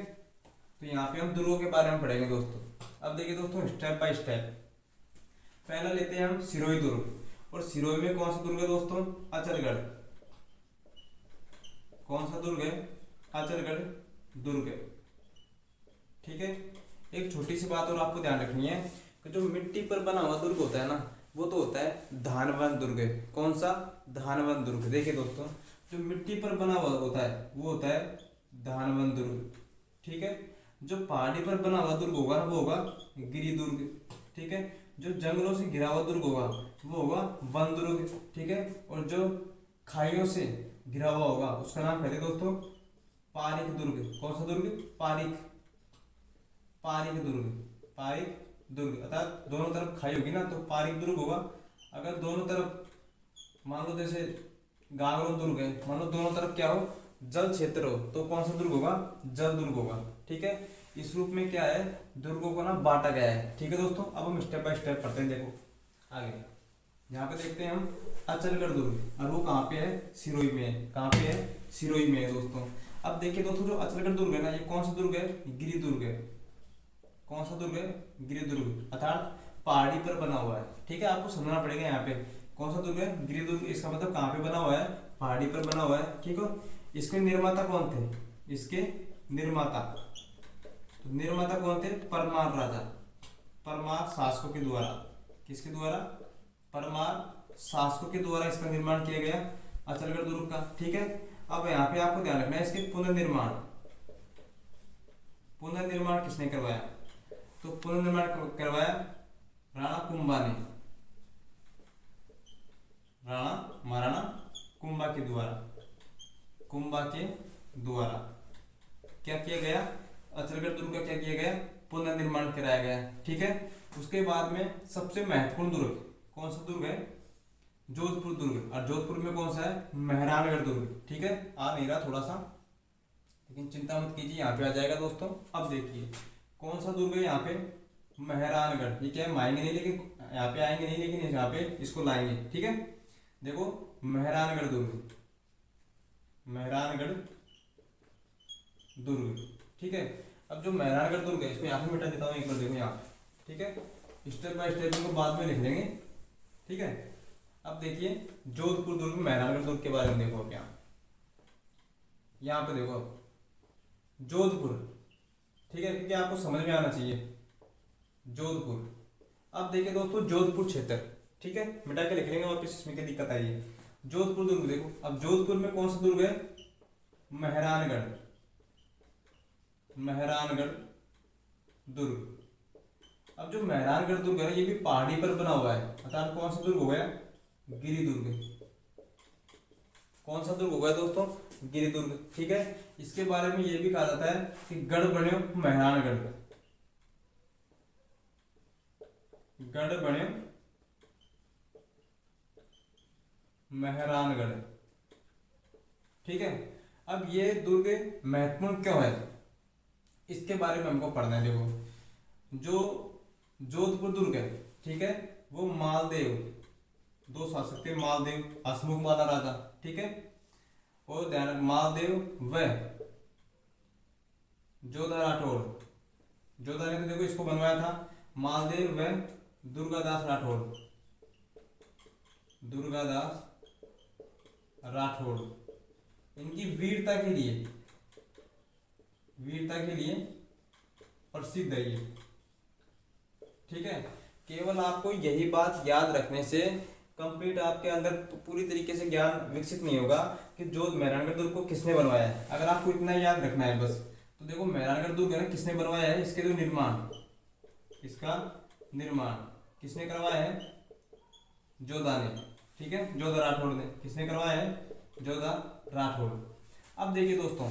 तो यहाँ पे हम दुर्गों के बारे में पढ़ेंगे दोस्तों। अब देखिए दोस्तों स्टेप बाय स्टेप, पहला लेते हैं हम सिरोही दुर्ग, और सिरोही में कौन सा दुर्ग है दोस्तों, अचलगढ़, कौन सा दुर्ग है, अचलगढ़ दुर्ग, ठीक है। एक छोटी सी बात और आपको ध्यान रखनी है कि जो मिट्टी पर बना हुआ दुर्ग होता है ना, वो तो होता है धानवंत दुर्ग, कौन सा, धानवंत दुर्ग। देखिए दोस्तों जो मिट्टी पर बना हुआ होता है वो होता है धानवंत दुर्ग, ठीक है। जो पहाड़ी पर बना हुआ दुर्ग होगा ना वो होगा गिरि दुर्ग, ठीक है। जो जंगलों से घिरा हुआ दुर्ग होगा वो होगा वन दुर्ग, ठीक है। और जो खाइयों से घिरा हुआ होगा उसका नाम कहते हैं दोस्तों पारीक दुर्ग, कौन सा दुर्ग, पारीक, पारीक दुर्ग, पारीक दुर्ग, अर्थात दोनों तरफ खाई होगी ना तो पारीक दुर्ग होगा। अगर दोनों तरफ मान लो जैसे गागरों दुर्ग है, मान लो दोनों तरफ क्या हो, जल क्षेत्र हो, तो कौन सा दुर्ग होगा, जल दुर्ग होगा, ठीक है। इस रूप में क्या है, दुर्गों को ना बांटा गया है, ठीक है दोस्तों। अब हम स्टेप बाय स्टेप पढ़ते हैं, देखो आगे यहाँ पे देखते हैं हम अचलगढ़ दुर्ग, और वो कहाँ पे है, सिरोही में है, कहाँ पे है, सिरोही में है दोस्तों। अब देखिए दोस्तों जो अचलगढ़ दुर्ग है ना, ये कौन सा दुर्ग है, गिरि दुर्ग है, कौन सा दुर्ग है, गिरि दुर्ग, अर्थात पहाड़ी पर बना हुआ है, ठीक है। आपको समझना पड़ेगा यहाँ पे कौन सा दुर्ग है, गिरि दुर्ग, इसका मतलब कहाँ पे बना हुआ है, पहाड़ी पर बना हुआ है, ठीक है। इसके निर्माता कौन थे, इसके निर्माता, तो निर्माता कौन थे, परमार राजा, परमार शासकों के द्वारा, किसके द्वारा, परमार शासकों के द्वारा इसका निर्माण किया गया अचलगढ़ दुर्ग का, ठीक है। अब यहाँ पे आपको ध्यान रखना है इसके पुनर्निर्माण, पुनर्निर्माण किसने करवाया, तो पुनर्निर्माण करवाया राणा कुंभा ने, राणा महाराणा कुंभा के द्वारा, कुंभा के द्वारा क्या किया गया, अचलगढ़ दुर्ग का क्या किया गया, पुनर्निर्माण कराया गया, ठीक है। उसके बाद में सबसे महत्वपूर्ण दुर्ग कौन सा दुर्ग है, जोधपुर दुर्ग, और जोधपुर में कौन सा है, मेहरानगढ़ दुर्ग, ठीक है। आ नहीं रहा थोड़ा सा, लेकिन चिंता मत कीजिए यहाँ पे आ जाएगा दोस्तों। अब देखिए कौन सा दुर्ग है यहाँ पे, मेहरानगढ़, ये क्या है, माएंगे नहीं लेकिन यहाँ पे आएंगे नहीं, लेकिन यहाँ पे इसको लाएंगे, ठीक है। देखो मेहरानगढ़ दुर्ग, मेहरानगढ़ दुर्ग, ठीक है। अब जो मेहरानगढ़ दुर्ग है इसको यहाँ पे मिटा देता हूँ एक बार, देखो यहाँ, ठीक है। स्टेप बाय स्टेप इनको बाद में लिख लेंगे, ठीक है। अब देखिए जोधपुर दुर्ग, मेहरानगढ़ दुर्ग के बारे में देखो, अब यहाँ पे देखो जोधपुर, ठीक है, क्योंकि आपको समझ में आना चाहिए जोधपुर। अब देखिए दोस्तों जोधपुर क्षेत्र, ठीक है, मिटा के लिख लेंगे वापस, इसमें क्या दिक्कत आई है। जोधपुर दुर्ग देखो, अब जोधपुर में कौन सा दुर्ग है, मेहरानगढ़, मेहरानगढ़ दुर्ग। अब जो मेहरानगढ़ दुर्ग है ये भी पहाड़ी पर बना हुआ है, अर्थात कौन सा दुर्ग हो गया, गिरि दुर्ग, कौन सा दुर्ग हो गया दोस्तों, गिरि दुर्ग, ठीक है। इसके बारे में ये भी कहा जाता है कि गढ़ बने मेहरानगढ़, गढ़ बने मेहरानगढ़, ठीक है। अब ये दुर्ग महत्वपूर्ण क्यों है, इसके बारे में हमको पढ़ना है। देखो जो जोधपुर दुर्ग है, ठीक है, वो मालदेव, दो शासक थे, मालदेव हसमुख वाला राजा, ठीक है। और ध्यान, मालदेव व जोधा राठौड़, जोधा ने तो देखो इसको बनवाया था, मालदेव व दुर्गादास राठौड़, दुर्गादास राठौड़, इनकी वीरता के लिए प्रसिद्ध है ये। ठीक है, केवल आपको यही बात याद रखने से कंप्लीट आपके अंदर पूरी तरीके से ज्ञान विकसित नहीं होगा कि जो मेहरानगढ़ दुर्ग को किसने बनवाया है। अगर आपको इतना याद रखना है बस, तो देखो मेहरानगढ़ दुर्ग है ना, किसने बनवाया है, इसका निर्माण किसने करवाया है, जोधा ने। ठीक है, जोधा राठौड़ ने। किसने करवाया है, जोधा राठौड़। अब देखिए दोस्तों,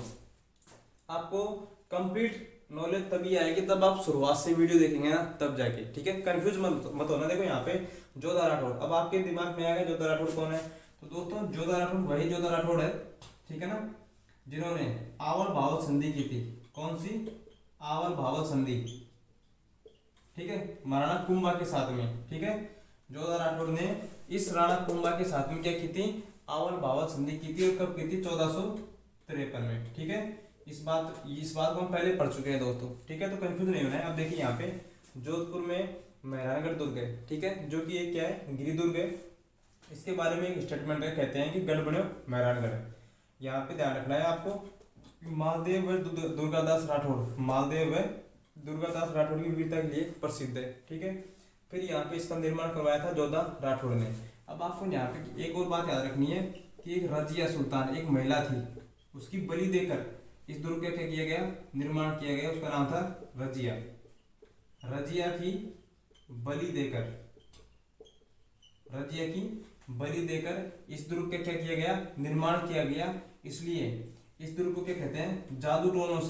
आपको कंप्लीट नॉलेज तभी आएगी तब आप शुरुआत से वीडियो देखेंगे ना, तब जाके। ठीक है, कंफ्यूज मत होना। देखो यहाँ पे जोधा राठौड़, अब आपके दिमाग में आएगा जोधा राठौड़ कौन है। तो दोस्तों जोधा राठौड़ वही जोधा राठौड़ है, ठीक है ना, जिन्होंने आवल भावल संधि की थी। कौन सी, आवल भावल संधि। ठीक है, महाराणा कुंभा के साथ में। ठीक है, जोधा राठौड़ ने इस राणा कुंभा के साथ में क्या की थी, आवल भावल संधि की थी। और कब की थी, 1453 में। ठीक है, इस बात को हम पहले पढ़ चुके हैं दोस्तों। ठीक है, तो कंफ्यूज नहीं होना है। अब देखिए यहाँ पे जोधपुर में मेहरानगढ़ दुर्ग है। ठीक है, जो कि ये क्या है, गिरि दुर्ग है। इसके बारे में एक स्टेटमेंट है, कहते हैं कि गढ़ बनो मेहरानगढ़। यहाँ पे ध्यान रखना है आपको। मालदेव व दुर्गादास राठौड़ की वीरता के लिए प्रसिद्ध है। ठीक है, फिर यहाँ पे इसका निर्माण करवाया था जोधा राठौड़ ने। अब आपको यहाँ पे एक और बात याद रखनी है कि एक रजिया सुल्तान, एक महिला थी, उसकी बलि देकर इस दुर्ग का क्या किया गया, निर्माण किया गया। उसका नाम था रजिया की बलि देकर इस दुर्ग का क्या किया गया, निर्माण किया गया। इसलिए इस दुर्ग को क्या कहते हैं, जादू टोनों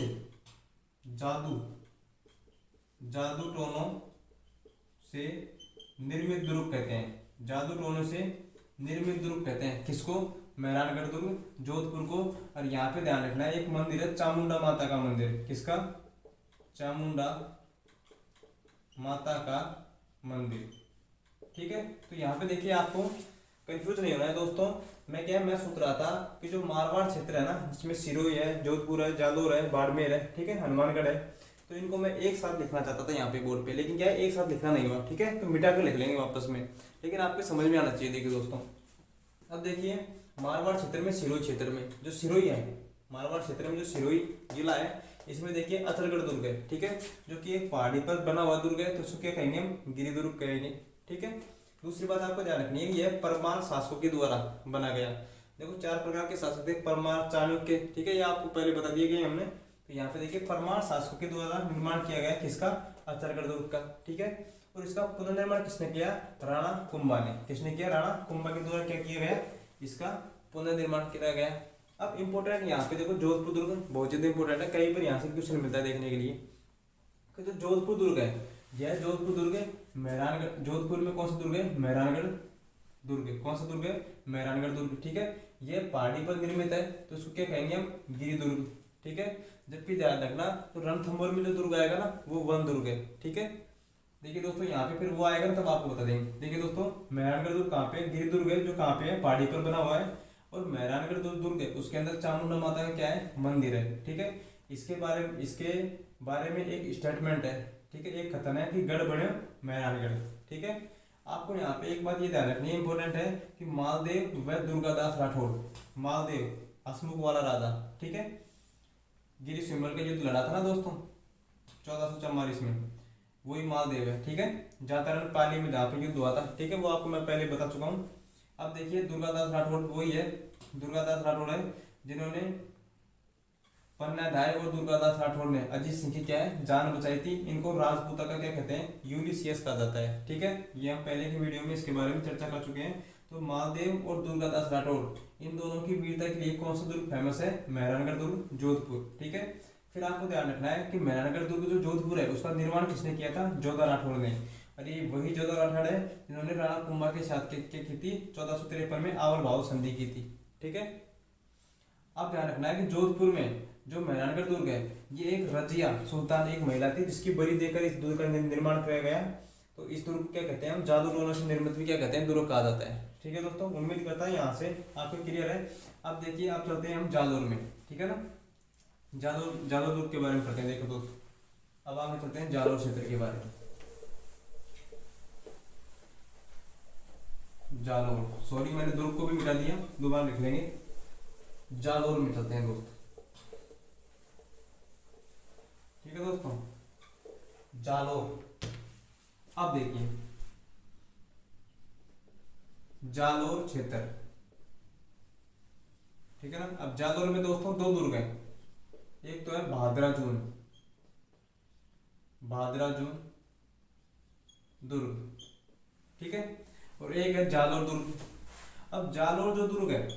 से निर्मित दुर्ग कहते हैं। जादू टोनों से निर्मित दुर्ग कहते हैं किसको, मेहरानगढ़ दुर्ग, जोधपुर को। और यहाँ पे ध्यान रखना है, एक मंदिर है चामुंडा माता का मंदिर। किसका, चामुंडा माता का मंदिर। ठीक है, तो यहाँ पे देखिए आपको कंफ्यूज नहीं होना है दोस्तों। मैं सोच रहा था कि जो मारवाड़ क्षेत्र है ना, जिसमें सिरोही है, जोधपुर है, जालोर है, बाड़मेर है, ठीक है, हनुमानगढ़ है, तो इनको मैं एक साथ लिखना चाहता था यहाँ पे बोर्ड पे, लेकिन क्या है, एक साथ लिखना नहीं हुआ। ठीक है, तो मिटा कर लिख लेंगे वापस में, लेकिन आपके समझ में आना चाहिए। देखिए दोस्तों, अब देखिए मारवाड़ क्षेत्र में, सिरोही क्षेत्र में जो सिरोही है, मारवाड़ क्षेत्र में जो सिरोही जिला है, इसमें देखिए अचलगढ़ दुर्ग है। ठीक है, जो कि एक पहाड़ी पर बना हुआ दुर्ग है, तो उसको क्या कहेंगे हम, गिरि दुर्ग कहेंगे। ठीक है, दूसरी बात आपको ध्यान रखनी है कि यह परमार शासकों के द्वारा बना गया। देखो 4 प्रकार के शासक थे, परमार, चाणक्य। ठीक है, ये आपको पहले बता दिए गए हमने। तो यहाँ पे देखिए परमार शासकों के द्वारा निर्माण किया गया, किसका, अचलगढ़ दुर्ग का। ठीक है, और इसका पुनर्निर्माण किसने किया, राणा कुंभा ने। किसने किया, राणा कुंभा के द्वारा क्या किया गया, इसका पुनर्निर्माण किया गया। अब इंपॉर्टेंट यहाँ पे देखो जोधपुर दुर्ग बहुत ज्यादा इंपॉर्टेंट है, कई बार यहाँ से क्वेश्चन मिलता है देखने के लिए कि जो जोधपुर दुर्ग है, यह जोधपुर दुर्ग है, मेहरानगढ़, जोधपुर में कौन सा दुर्ग है, मेहरानगढ़ दुर्ग है। कौन सा दुर्ग है, मेहरानगढ़ दुर्ग। ठीक है, यह पहाड़ी पर निर्मित है, तो उसको क्या कहेंगे हम, गिरि दुर्ग। ठीक है, जबकि ध्यान रखना तो रणथंभौर में जो दुर्ग आएगा ना, वो वन दुर्ग है। ठीक है, देखिए दोस्तों यहाँ पे फिर वो आएगा ना, तब आपको बता देंगे। देखिए दोस्तों, मेहरानगढ़ दुर्ग कहाँ पे, गिरि दुर्ग है, जो कहाँ पे है, पहाड़ी पर बना हुआ है। और मेहरानगढ़ जो दुर्ग है, उसके अंदर चामुंडा माता का क्या है, मंदिर है। ठीक है, इसके बारे में एक स्टेटमेंट है। ठीक है, एक कथन है कि गढ़ बने मेहरानगढ़। ठीक है, आपको यहाँ पे एक बात ये ध्यान रखनी है, इंपॉर्टेंट है कि मालदेव व दुर्गादास राठौड़, मालदेव हसमुख वाला राजा, ठीक है, गिरि सिंबल का युद्ध लड़ा था ना दोस्तों 1444 में, वही मालदेव है। ठीक है, जातारण पाली में जहाँ पे युद्ध हुआ था। ठीक है, वो आपको मैं पहले बता चुका हूँ। अब देखिए दुर्गादास राठौड़ वही है, दुर्गादास राठौड़ है जिन्होंने पन्नाधाय और दुर्गादास राठौड़ ने अजीत सिंह की क्या है, जान बचाई थी। इनको राजपूता का क्या कहते हैं, यूलिसियस कहा जाता है। ठीक है, ये हम पहले की वीडियो में इसके बारे में चर्चा कर चुके हैं। तो मालदेव और दुर्गादास राठौड़, इन दोनों की वीरता के लिए कौन सा दुर्ग फेमस है, मेहरानगढ़ दुर्ग, जोधपुर। ठीक है, फिर आपको ध्यान रखना है कि मेहरानगढ़ दुर्ग जो जोधपुर है, उसका निर्माण किसने किया था, जोधा राठौड़ ने। और ये वही जोधा राठौड़ है जिन्होंने राणा कुंभा के साथ क्या की थी, 1453 में आवल भाव संधि की थी। ठीक है, अब ध्यान रखना है कि जोधपुर में जो मेहरानगढ़ दुर्ग है, ये एक रजिया सुल्तान, एक महिला थी, जिसकी बलि देकर इस दुर्ग का निर्माण किया गया। तो इस दुर्ग को क्या कहते हैं हम, जादू टोनों से निर्मित भी क्या कहते हैं, दुर्ग कहा जाता है। ठीक है दोस्तों, उम्मीद करता है यहाँ से आपको क्लियर है। अब देखिए, अब चलते हैं हम जालोर में। ठीक है ना, जालोर दुर्ग के बारे में पढ़ते हैं। देखो दोस्तों, अब आगे चलते हैं जालोर क्षेत्र के बारे में। जालोर, सॉरी मैंने दुर्ग को भी मिटा दिया, दोबारा लिख लेंगे। जालोर में चलते हैं दोस्त। ठीक है दोस्तों, जालोर। अब देखिए जालोर क्षेत्र, ठीक है ना। अब जालोर में दोस्तों दो दुर्ग हैं, एक तो है भादराजून, भादराजून दुर्ग, ठीक है, और एक है जालोर दुर्ग। अब जालोर जो दुर्ग है,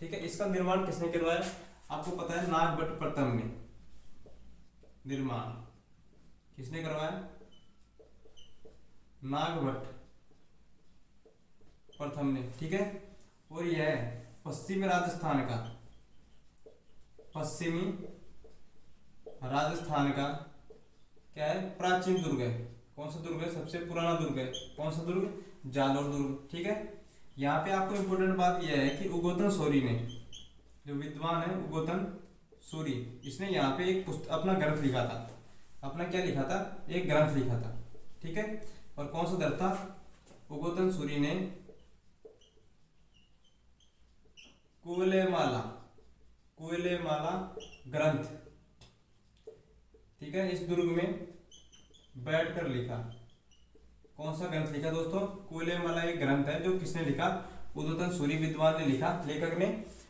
ठीक है, इसका निर्माण किसने करवाया? आपको पता है नागभट्ट प्रथम ने निर्माण किसने करवाया? नागभट्ट प्रथम ने, ठीक है। और यह है पश्चिमी राजस्थान का, पश्चिमी राजस्थान का क्या है? प्राचीन दुर्ग है। कौन सा दुर्ग है? सबसे पुराना दुर्ग है। कौन सा दुर्ग? जालोर दुर्ग, ठीक है। यहाँ पे आपको इंपोर्टेंट बात यह है कि उगोतन सूरी ने, जो विद्वान है उगोतन सूरी, इसने यहाँ पे एक अपना ग्रंथ लिखा था। अपना क्या लिखा था? एक ग्रंथ लिखा था, ठीक है। और कौन सा ग्रंथ था? उगोतन सूरी ने कुवलेमाला, कुवलेमाला ग्रंथ, ठीक है, इस दुर्ग में बैठकर लिखा। कौन सा ग्रंथ लिखा दोस्तों? कुवलेमाला एक ग्रंथ है जो किसने लिखा? उगोतन सूरी विद्वान ने लिखा, लेखक ने।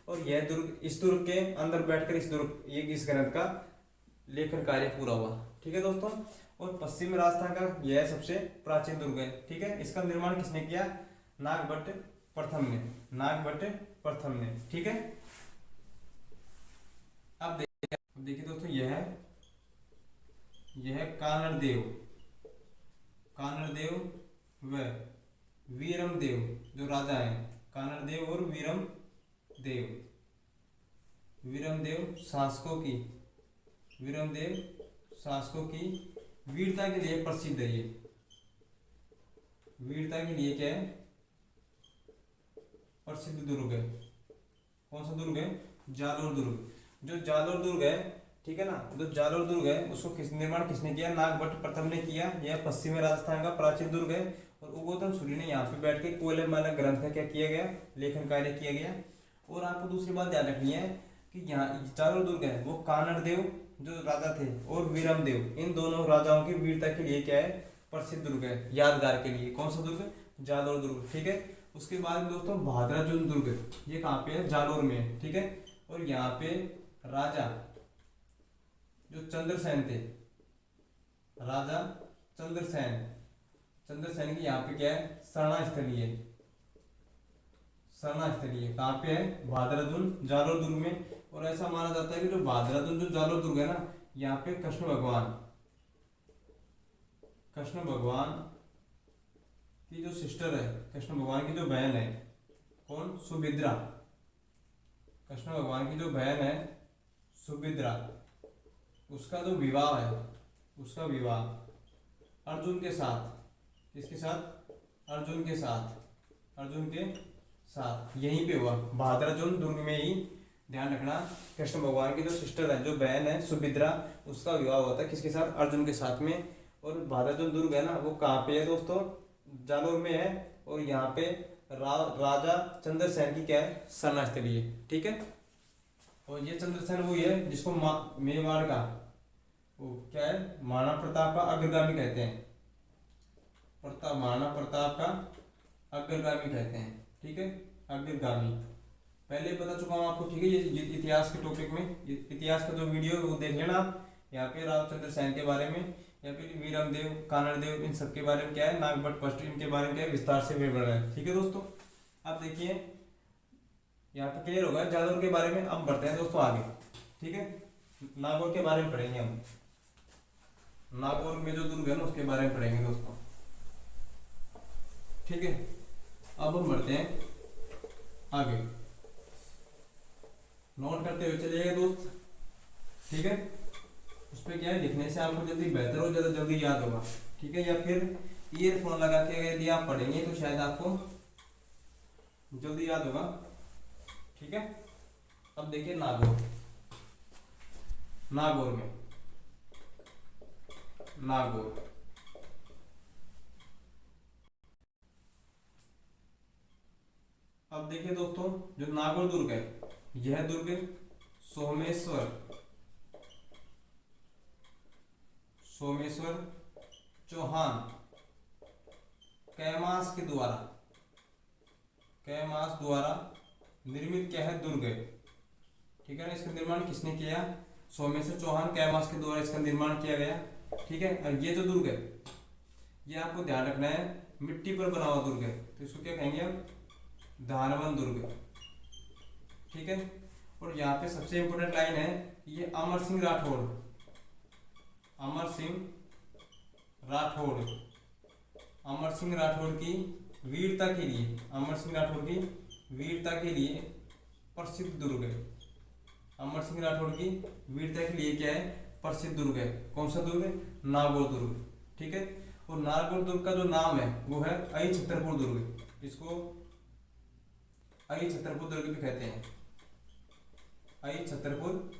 और यह दुर्ग, इस दुर्ग के अंदर बैठकर इस ग्रंथ का लेखन कार्य पूरा हुआ, ठीक है दोस्तों। और पश्चिम राजस्थान का यह सबसे प्राचीन दुर्ग है, ठीक है। इसका निर्माण किसने किया? नागभट्ट प्रथम ने, नागभट्ट प्रथम ने, ठीक है। अब देखिए दोस्तों, यह है कानड़देव, कानड़देव व वीरमदेव जो राजा हैं, कानड़देव और वीरमदेव, वीरमदेव शासकों की, वीरमदेव शासकों की वीरता के लिए प्रसिद्ध है। ये वीरता के लिए क्या है? प्रसिद्ध दुर्ग है। कौन सा दुर्ग है? जालोर दुर्ग। जो जालोर दुर्ग है, ठीक है ना, जो जालोर दुर्ग है उसको निर्माण किसने किया? नागभट्ट प्रथम ने किया। यह पश्चिमी राजस्थान का प्राचीन दुर्ग है। और उगोतन सूरी ने यहाँ पे बैठ के कुवलेमाला ग्रंथ का क्या किया गया? लेखन कार्य किया गया। और आपको दूसरी बात ध्यान रखनी है कि यहाँ जालोर दुर्ग है वो कानड़देव जो राजा थे और वीरमदेव, इन दोनों राजाओं की वीरता के लिए क्या है? प्रसिद्ध दुर्ग है, यादगार के लिए। कौन सा दुर्ग? जालोर दुर्ग, ठीक है। उसके बाद में दोस्तों भादराजून दुर्ग, ये कहाँ पे है? जालोर में है, ठीक है। और यहाँ पे राजा जो चंद्रसेन थे, राजा चंद्रसेन, चंद्रसेन की यहाँ पे क्या है? शरणास्थली है, शरणास्थली है। कहाँ पे है? भादराजून जालोर दुर्ग में। और ऐसा माना जाता है कि जो भादराजून जो जालोर दुर्ग है ना, यहाँ पे कृष्ण भगवान, कृष्ण भगवान की जो सिस्टर है, कृष्ण भगवान की जो बहन है, कौन? सुभद्रा, कृष्ण भगवान की जो बहन है सुभद्रा, उसका जो विवाह है, उसका विवाह अर्जुन के साथ, किसके साथ? अर्जुन के साथ, अर्जुन के साथ यहीं पे हुआ, भादराजून दुर्ग में ही। ध्यान रखना, कृष्ण भगवान की जो सिस्टर है, जो बहन है सुभद्रा, उसका विवाह हुआ था किसके साथ? अर्जुन के साथ में। और भादराजून दुर्ग है ना, वो कहाँ पे है दोस्तों? जालोर में है। और यहाँ पे राजा चंद्रसेन की क्या है? शरणास्थली है, ठीक है। और ये चंद्रसेन वो है जिसको मेवाड़ का वो क्या है? महाराणा प्रताप का अग्रगामी कहते हैं, महाराणा प्रताप का अग्रगामी कहते हैं, ठीक है, अग्रगामी। पहले बता चुका हूँ आपको, ठीक है। ये इतिहास के टॉपिक में, इतिहास का जो वीडियो वो देख लेना आप। यहाँ पे राव चंद्रसेन के बारे में, या फिर वीरमदेव, कानड़देव, इन सब के बारे में क्या है? नागभट्ट फर्स्ट, इनके बारे में क्या है? विस्तार से विवरण है, ठीक है दोस्तों। अब देखिए यहाँ पे क्लियर होगा जालोर के बारे में। अब बढ़ते हैं दोस्तों आगे, ठीक है। नागौर के बारे में पढ़ेंगे हम, नागौर में जो दुर्ग है ना उसके बारे में पढ़ेंगे दोस्तों, ठीक है। अब हम बढ़ते हैं आगे, नोट करते हुए चलिएगा दोस्त, ठीक है। उस पर क्या है? लिखने से आपको जल्दी बेहतर हो, ज़्यादा जल्दी याद होगा, ठीक है। या फिर ईयरफोन लगा के यदि आप पढ़ेंगे तो शायद आपको जल्दी याद होगा, ठीक है। अब देखिए नागौर, नागौर में, नागौर, अब देखिए दोस्तों जो नागौर दुर्ग है, यह दुर्ग सोमेश्वर सोमेश्वर चौहान कैमास द्वारा निर्मित क्या है, दुर्ग है। ठीक है ना, इसका निर्माण किसने किया, सोमेश्वर चौहान कैमास के द्वारा इसका निर्माण किया गया। ठीक है, और ये जो दुर्ग है ये आपको ध्यान रखना है मिट्टी पर बना हुआ दुर्ग है, तो इसको क्या कहेंगे हम, धानवन दुर्ग। ठीक है, और यहाँ पे सबसे इंपोर्टेंट लाइन है, ये अमर सिंह राठौड़ की वीरता के लिए प्रसिद्ध दुर्ग है। अमर सिंह राठौड़ की वीरता के लिए क्या है, प्रसिद्ध दुर्ग है। कौन सा दुर्ग है, नागौर दुर्ग। ठीक है, और नागौर दुर्ग का जो नाम है वो है अहि छतरपुर दुर्ग। इसको अहि छतरपुर दुर्ग भी कहते हैं, अहि छतरपुर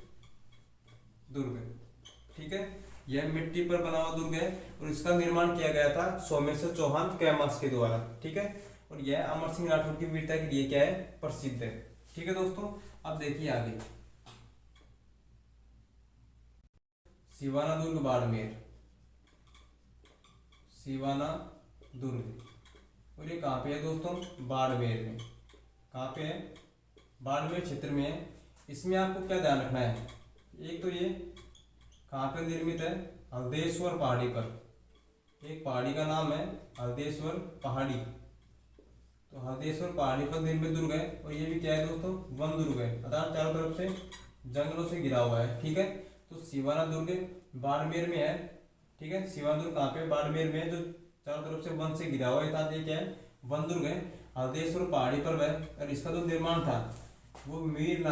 दुर्ग। ठीक है, यह मिट्टी पर बना हुआ दुर्ग है और इसका निर्माण किया गया था सोमेश्वर चौहान कैमास के द्वारा। ठीक है, और यह अमर सिंह राठौर की वीरता के लिए क्या है, प्रसिद्ध है। ठीक है दोस्तों, अब देखिए आगे, सिवाना दुर्ग बाड़मेर, सिवाना दुर्ग, और ये कहाँ पे है दोस्तों, बाड़मेर में। कहाँ पे है, बाड़मेर क्षेत्र में है। इसमें आपको क्या ध्यान रखना है, एक तो ये कहाँ पे निर्मित है, हल्देश्वर पहाड़ी पर। एक पहाड़ी का नाम है हल्देश्वर पहाड़ी, तो हल्देश्वर पहाड़ी पर निर्मित दुर्ग है। और ये भी क्या है दोस्तों, वन दुर्ग है, अर्थात चारों तरफ से जंगलों से घिरा हुआ है। ठीक है, तो सिवाना दुर्ग बाड़मेर में है। ठीक है, सिवाना दुर्ग कहाँ पे, बाड़मेर में, जो चारों तरफ से वन से घिरा हुआ है, अर्थात ये क्या है, वन दुर्ग है, हल्देश्वर पहाड़ी पर है। और इसका जो निर्माण था वो वीर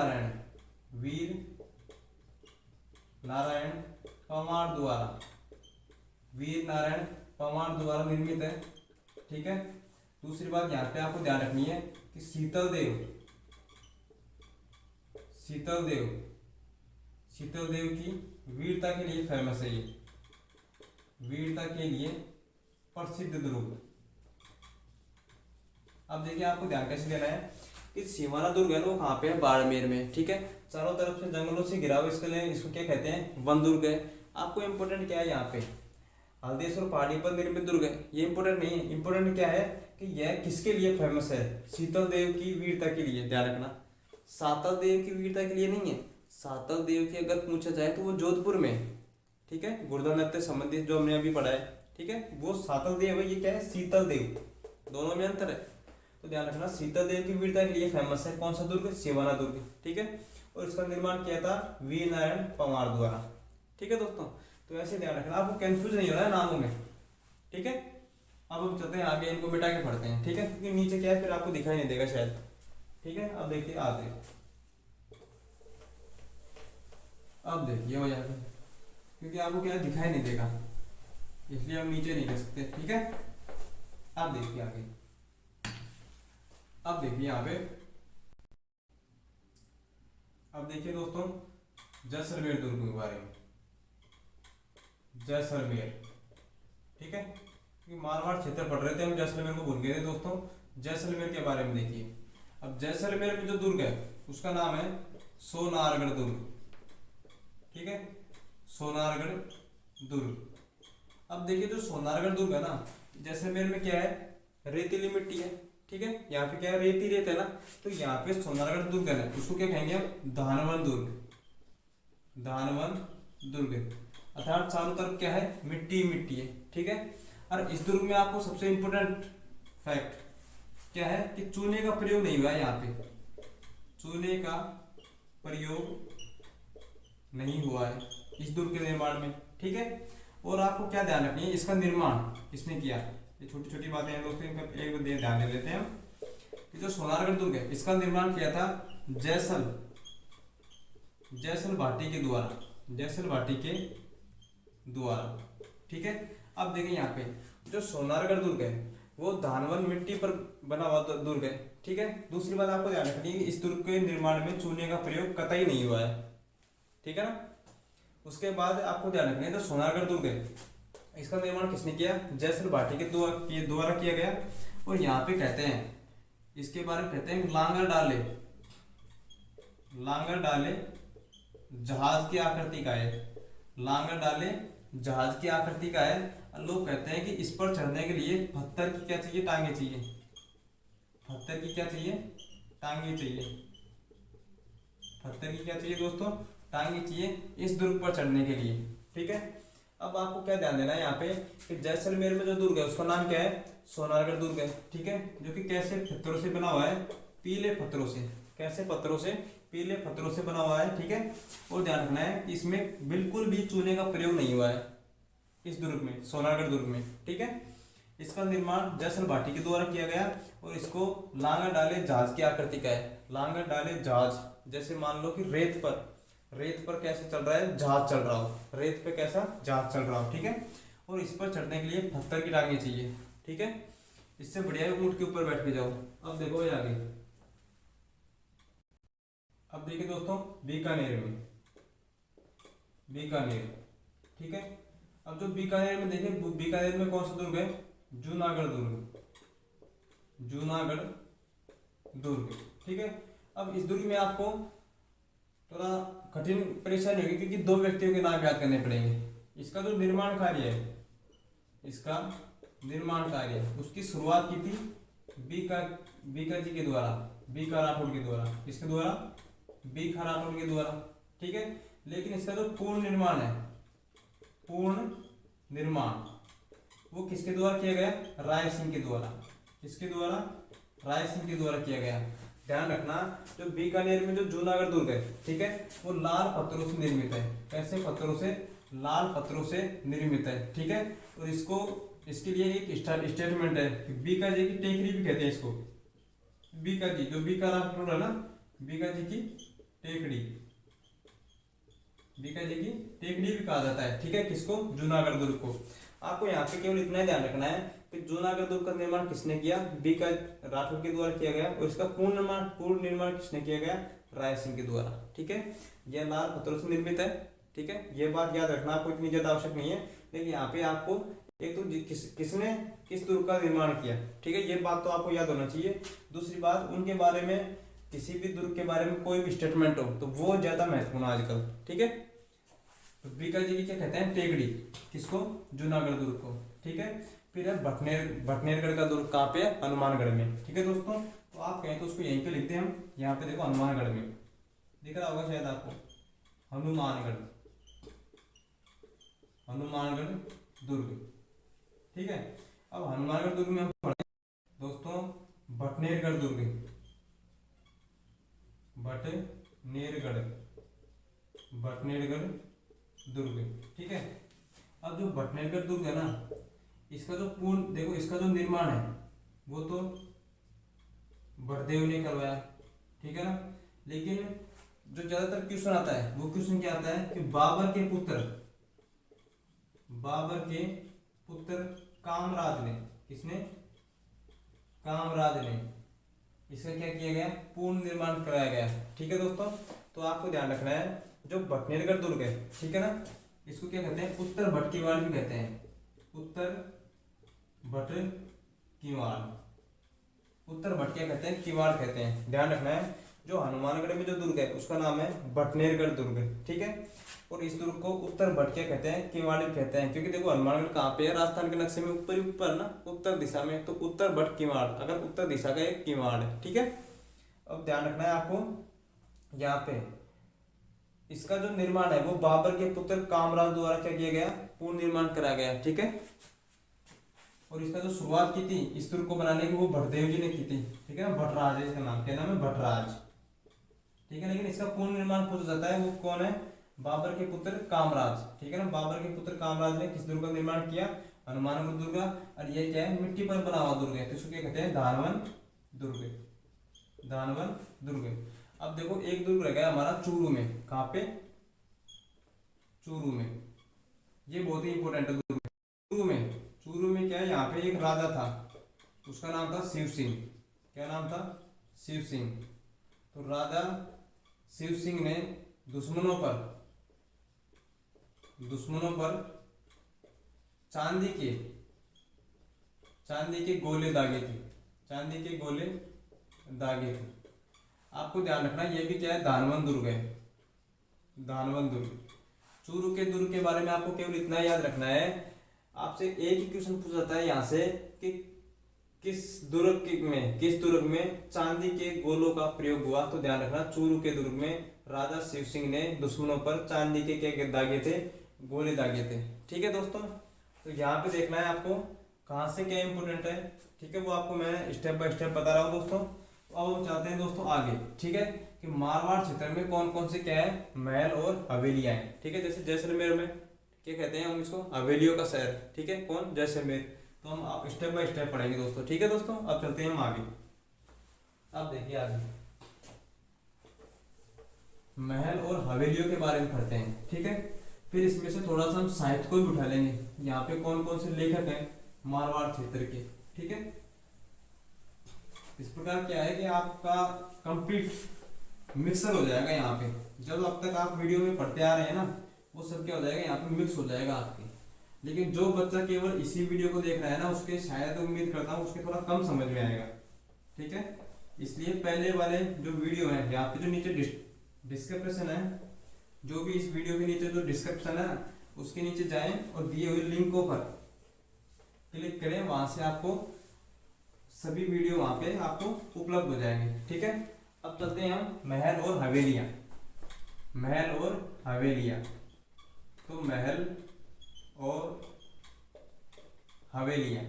नारायण पवार द्वारा निर्मित है। ठीक है, दूसरी बात यहाँ पे आपको ध्यान रखनी है कि शीतल देव की वीरता के लिए फेमस है, ये वीरता के लिए प्रसिद्ध दुर्ग। अब देखिए आपको ध्यान कैसे देना है कि सिवाना दुर्ग है वो कहाँ पे है, बाड़मेर में। ठीक है, चारों तरफ से जंगलों से घिरा हुआ, इसके लिए इसको क्या कहते हैं, वन दुर्ग है। आपको इंपोर्टेंट क्या है, यहाँ पे हल्देश्वर पहाड़ी पर निर्मित दुर्ग है, ये इंपोर्टेंट नहीं है। इंपोर्टेंट क्या है कि यह किसके लिए फेमस है, शीतल देव की वीरता के लिए। ध्यान रखना, सातल देव की वीरता के लिए नहीं है। सातल देव की अगर पूछा जाए तो वो जोधपुर में, ठीक है, गुर्दा नृत्य संबंधित जो हमने अभी पढ़ा है। ठीक है, वो सातल देव है, ये क्या है, शीतल देव, दोनों में अंतर है। तो ध्यान रखना, शीतल देव की वीरता के लिए फेमस है कौन सा दुर्ग, सिवाना दुर्ग। ठीक है, और इसका निर्माण किया था वीर नारायण पवार द्वारा। ठीक है दोस्तों, तो ऐसे ध्यान रखना, आपको कंफ्यूज नहीं हो रहा है नामों में। ठीक है, अब हम चलते हैं आगे, इनको मिटा के पढ़ते हैं। ठीक है, क्योंकि नीचे क्या है फिर आपको दिखाई नहीं देगा शायद। ठीक है, अब देखिए आगे, अब देखिए हो जाएगा, क्योंकि आपको क्या दिखाई नहीं देगा इसलिए हम नीचे नहीं कर सकते। ठीक है, अब देखिए आगे, अब देखिए यहाँ पे, अब देखिए दोस्तों जैसलमेर दुर्ग के बारे में। जैसलमेर, ठीक है, क्योंकि मारवाड़ क्षेत्र पढ़ रहे थे हम, जैसलमेर को भूल गए थे दोस्तों। जैसलमेर के बारे में देखिए, अब जैसलमेर में जो दुर्ग है उसका नाम है सोनारगढ़ दुर्ग। ठीक है, सोनारगढ़ दुर्ग। अब देखिए जो सोनारगढ़ दुर्ग है ना, जैसलमेर में क्या है, रेतीली मिट्टी है। ठीक है, यहाँ पे क्या है, रेत है ना, तो यहाँ पे सोनारगढ़ दुर्ग है, उसको क्या कहेंगे हम, धानवन दुर्ग, अर्थात चारों तरफ क्या है, मिट्टी मिट्टी है। ठीक है, और इस दुर्ग में आपको सबसे इंपोर्टेंट फैक्ट क्या है कि चूने का प्रयोग नहीं हुआ है, यहाँ पे चूने का प्रयोग नहीं हुआ है इस दुर्ग के निर्माण में। ठीक है, और आपको क्या ध्यान रखनी है, इसका निर्माण किसने किया, ये छोटी छोटी बातें हैं दोस्तों, इनका एक ध्यान दे लेते हैं हम। जो सोनारगढ़ दुर्ग है इसका निर्माण किया था जैसल भाटी के द्वारा। ठीक है, अब देखिए यहाँ पे जो सोनारगढ़ दुर्ग है वो धानवन मिट्टी पर बना हुआ दुर्ग है। ठीक है, दूसरी बात आपको ध्यान रखनी है कि इस दुर्ग के निर्माण में चूने का प्रयोग कतई नहीं हुआ है। ठीक है ना, उसके बाद आपको ध्यान रखना है जो सोनारगढ़ दुर्ग है इसका निर्माण किसने किया, जैसल भाटी के द्वारा किया गया। और यहाँ पे कहते हैं, इसके बारे में कहते हैं लांगर लांगर डाले जहाज की आकृति का है। लांगर डाले जहाज की आकृति का है। और लोग कहते हैं कि इस पर चढ़ने के लिए पत्थर की क्या चाहिए, टांगे चाहिए। पत्थर की क्या चाहिए, टांगे चाहिए। पत्थर की क्या चाहिए दोस्तों, टांगे चाहिए इस दुर्ग पर चढ़ने के लिए। ठीक है, अब आपको क्या ध्यान देना है यहाँ पे कि जैसलमेर में जो दुर्ग है उसका नाम क्या है, सोनारगढ़ दुर्ग है। ठीक है, जो कि कैसे पत्थरों से बना हुआ है, पीले पत्थरों से। कैसे पत्थरों से, पीले पत्थरों से बना हुआ है। ठीक है, और ध्यान रखना है कि इसमें बिल्कुल भी चूने का प्रयोग नहीं हुआ है इस दुर्ग में, सोनारगढ़ दुर्ग में। ठीक है, इसका निर्माण जैसल भाटी के द्वारा किया गया और इसको लांगर डाले जहाज की आकृति का है। लांगर डाले जहाज, जैसे मान लो कि रेत पर कैसे चल रहा है, जहाज चल रहा हो, रेत पे कैसा जहाज चल रहा हो। ठीक है, और इस पर चढ़ने के लिए पत्थर की टांगे चाहिए। ठीक है, इससे बढ़िया है ऊंट के ऊपर बैठ के जाओ। अब देखो ये आगे, अब देखिए दोस्तों, बीकानेर में, बीकानेर। ठीक है, अब जो बीकानेर में देखिए, बीकानेर में कौन सा दुर्ग है, जूनागढ़ दुर्ग। जूनागढ़ दुर्ग। ठीक है, अब इस दुर्ग में आपको थोड़ा कठिन परेशानी होगी क्योंकि दो व्यक्तियों के नाम याद करने पड़ेंगे। इसका जो निर्माण कार्य है, इसका निर्माण कार्य उसकी शुरुआत की थी बीका जी के द्वारा, बीका राठौड़ के द्वारा। किसके द्वारा, बीका राठौड़ के द्वारा। ठीक है, लेकिन इसका जो पूर्ण निर्माण है, पूर्ण निर्माण वो किसके द्वारा किया गया, राय सिंह के द्वारा। किसके द्वारा, राय सिंह के द्वारा किया गया। ध्यान रखना, जो बीकानेर में जो जूनागढ़ दुर्ग है, ठीक है, वो लाल पत्थरों से निर्मित है। कैसे पत्थरों से, लाल पत्थरों से निर्मित है। ठीक है, और इसको, इसके लिए एक स्टेटमेंट है कि बीका जी की टेकरी भी कहते हैं इसको। बीका जी, जो बीका राठौड़ है ना, बीका जी की टेकड़ी, बीका जी की टेकड़ी भी कहा जाता है। ठीक है, किसको, जूनागढ़ दुर्ग को। आपको यहाँ पे केवल इतना ही ध्यान रखना है कि जूनागढ़ दुर्ग का निर्माण किसने किया, बीका राठौड़ के द्वारा किया गया, और इसका पूर्ण निर्माण किसने किया गया, राय सिंह के द्वारा। ठीक है, यह लाल पत्थरों से निर्मित है। ठीक है, यह बात याद रखना, आपको इतनी ज्यादा आवश्यक नहीं है, लेकिन यहाँ पे आपको एक तो किसने किस दुर्ग का निर्माण किया, ठीक है, ये बात तो आपको याद होना चाहिए। दूसरी बात, उनके बारे में, किसी भी दुर्ग के बारे में कोई भी स्टेटमेंट हो तो वो ज्यादा महत्वपूर्ण आजकल। ठीक है, तो बीका जी की क्या कहते हैं, टेकड़ी। किसको, जूनागढ़ दुर्ग को। ठीक है, फिर है भटनेरगढ़ का दुर्ग, कहाँ पे है, हनुमानगढ़ में। ठीक है दोस्तों, तो आप कहें तो उसको यहीं पे लिखते हैं हम। यहाँ पे देखो हनुमानगढ़ में दिख रहा होगा शायद आपको, हनुमानगढ़, हनुमानगढ़ दुर्ग। ठीक है, अब हनुमानगढ़ दुर्ग में हम पढ़े दोस्तों भटनेरगढ़ दुर्ग, भटनेरगढ़, भटनेरगढ़ दुर्ग। ठीक है, अब जो भटनेरगढ़ दुर्ग है ना, इसका जो पूर्ण देखो, इसका जो निर्माण है वो तो भटदेव ने करवाया। ठीक है ना, लेकिन जो ज्यादातर क्वेश्चन आता है वो क्वेश्चन क्या आता है कि बाबर के पुत्र, बाबर के पुत्र कामराज ने, किसने, कामराज ने इसका क्या किया गया, पूर्ण निर्माण कराया गया। ठीक है दोस्तों, तो आपको ध्यान रखना है, जो भटनेरगढ़ दुर्ग है, ठीक है ना, इसको क्या कहते हैं, उत्तर भटकीवाड़ भी कहते हैं। उत्तर भटकीवाड़, उत्तर भटकिया कहते हैं, किवाड़ कहते हैं। ध्यान रखना है, जो हनुमानगढ़ में जो दुर्ग है उसका नाम है भटनेरगढ़ दुर्ग। ठीक है, और इस दुर्ग को उत्तर भटकिया कहते हैं, किवाड़ भी कहते हैं, क्योंकि देखो हनुमानगढ़ कहाँ पे है, राजस्थान के नक्शे में ऊपर ही ऊपर ना, उत्तर दिशा में, तो उत्तर भट किवाड़, अगर उत्तर दिशा का एक किवाड़ है। ठीक है, अब ध्यान रखना है आपको, यहाँ पे इसका जो निर्माण है वो बाबर के पुत्र कामराज द्वारा क्या किया गया, पूर्ण निर्माण कराया गया। ठीक है, और इसका जो शुरुआत की थी इस दुर्ग को बनाने की, वो भटदेव जी ने की थी। ठीक है ना, भटराज है इसका नाम, क्या नाम है, भटराज। ठीक है, लेकिन इसका पूर्ण निर्माण खुद जाता है, वो कौन है, बाबर के पुत्र कामराज। ठीक है ना, बाबर के पुत्र कामराज ने किस दुर्ग का निर्माण किया, हनुमानगढ़ दुर्ग। और ये क्या है, मिट्टी पर बना हुआ दुर्ग है, तो इसको क्या कहते हैं, धानवन दुर्ग, धानवन दुर्ग। अब देखो एक दुर्ग रह गया हमारा चूरू में, कहाँ पे, चूरू में, ये बहुत ही इंपॉर्टेंट दुर्ग है। चूरू में, चूरू में क्या है, यहाँ पे एक राजा था, उसका नाम था शिव सिंह। क्या नाम था, शिव सिंह। तो राजा शिव सिंह ने दुश्मनों पर चांदी के गोले दागे थे, चांदी के गोले दागे थे। आपको ध्यान रखना ये भी क्या है, दानवन दुर्ग है, दानवन दुर्ग। चूरू के दुर्ग के बारे में आपको केवल इतना याद रखना है, आपसे एक ही क्वेश्चन पूछा जाता है यहाँ से कि किस दुर्ग में चांदी के गोलों का प्रयोग हुआ। तो ध्यान रखना चूरू के दुर्ग में राजा शिव सिंह ने दुश्मनों पर चांदी के क्या दागे थे, गोले दागे थे। ठीक है दोस्तों, तो यहाँ पे देखना है आपको कहाँ से क्या इंपोर्टेंट है। ठीक है, वो आपको मैं स्टेप बाय स्टेप बता रहा हूँ दोस्तों। तो अब हम चलते हैं दोस्तों आगे। ठीक है, कि मारवाड़ क्षेत्र में कौन कौन से क्या है, महल और हवेलियां हैं। ठीक है, जैसे जैसलमेर में क्या कहते हैं हम इसको, हवेलियों का शहर। ठीक है, कौन, जैसलमेर। तो हम स्टेप बाय स्टेप पढ़ेंगे दोस्तों। ठीक है दोस्तों, अब चलते हैं हम आगे। अब देखिए आगे महल और हवेलियों के बारे में पढ़ते हैं। ठीक है, फिर इसमें से थोड़ा सा हम साहित्य को भी उठा लेंगे, यहाँ पे कौन कौन से लेखक हैं मारवाड़ क्षेत्र के। ठीक है, इस प्रकार क्या है कि आपका कंप्लीट मिक्सर हो जाएगा यहाँ पे। जब अब तक आप वीडियो में पढ़ते आ रहे हैं ना, वो सब क्या हो जाएगा यहाँ पे मिक्स हो जाएगा आपके। लेकिन जो बच्चा केवल इसी वीडियो को देख रहा है ना, उसके शायद उम्मीद करता हूँ उसके थोड़ा कम समझ में आएगा। ठीक है, इसलिए पहले वाले जो वीडियो है यहाँ पे जो नीचे डिस्क्रिप्शन है, जो भी इस वीडियो के नीचे जो डिस्क्रिप्शन है उसके नीचे जाएं और दिए हुए लिंकों पर क्लिक करें, वहां से आपको सभी वीडियो वहां पे आपको उपलब्ध हो जाएंगे। ठीक है, अब चलते हैं हम महल और हवेलियां। महल और हवेलियां, तो महल और हवेलियां।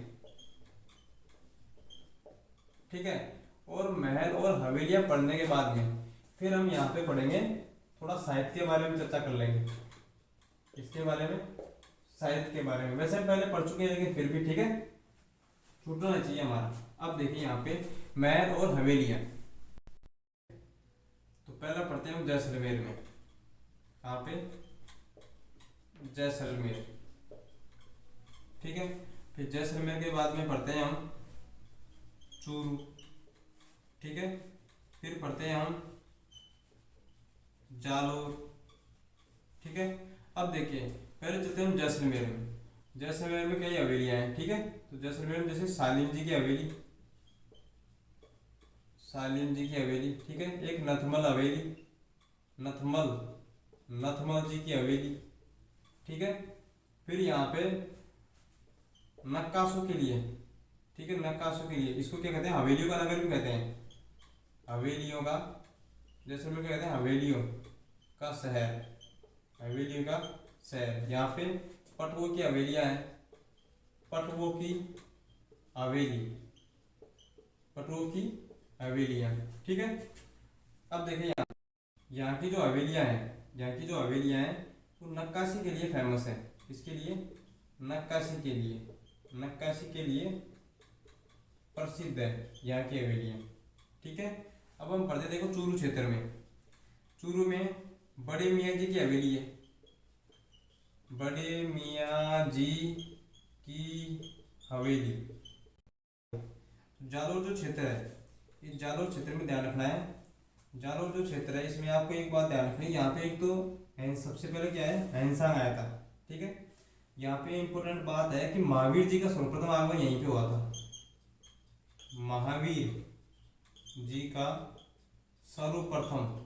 ठीक है, और महल और हवेलियां पढ़ने के बाद में फिर हम यहाँ पे पढ़ेंगे थोड़ा साहित्य के बारे में चर्चा कर लेंगे, इसके बारे में, साहित्य के बारे में। वैसे पहले पढ़ चुके हैं लेकिन फिर भी ठीक है, छूटना नहीं चाहिए हमारा। अब देखिए यहाँ पे महल और हवेलियां। तो पहला पढ़ते हैं हम जैसलमेर में। कहाँ पे, जैसलमेर। ठीक है, फिर जैसलमेर के बाद में पढ़ते हैं हम चूरू। ठीक है, फिर पढ़ते हैं हम जालोर। ठीक है, अब देखिए पहले चलते हैं हम जैसलमेर में। जैसलमेर में कई हवेलियां हैं। ठीक है, तो जैसलमेर में जैसे सालिम जी की हवेली, सालिम जी की हवेली। ठीक है, एक नथमल हवेली, नथमल जी की हवेली। ठीक है, फिर यहाँ पे नक्काशों के लिए, ठीक है, नक्काशों के लिए इसको क्या कहते हैं, हवेलियों का नगर भी कहते हैं, हवेलियों का, जैसलमेर क्या कहते हैं, हवेलियों का शहर, हवेलियों का शहर। यहाँ पे पटवों की हवेलियां हैं, पटवों की हवेली, पटवों की हवेलियां। ठीक है, अब देखिए यहाँ की जो हवेलियां हैं, यहाँ की जो हवेलियां हैं वो नक्काशी के लिए फेमस है। इसके लिए, नक्काशी के लिए, नक्काशी के लिए प्रसिद्ध है यहाँ की हवेलियां। ठीक है, अब हम पढ़ते देखो चूरू क्षेत्र में। चूरू में बड़े मियाँ जी की हवेली है, बड़े मियाँ जी की हवेली। जालोर जो क्षेत्र है, इस जालोर क्षेत्र में ध्यान रखना है, जालोर जो क्षेत्र है इसमें आपको एक बात ध्यान रखनी है, यहाँ पे एक तो सबसे पहले क्या है, हैंसांग आया था। ठीक है, यहाँ पे इंपॉर्टेंट बात है कि महावीर जी का सर्वप्रथम आगमन यहीं पे हुआ था। महावीर जी का सर्वप्रथम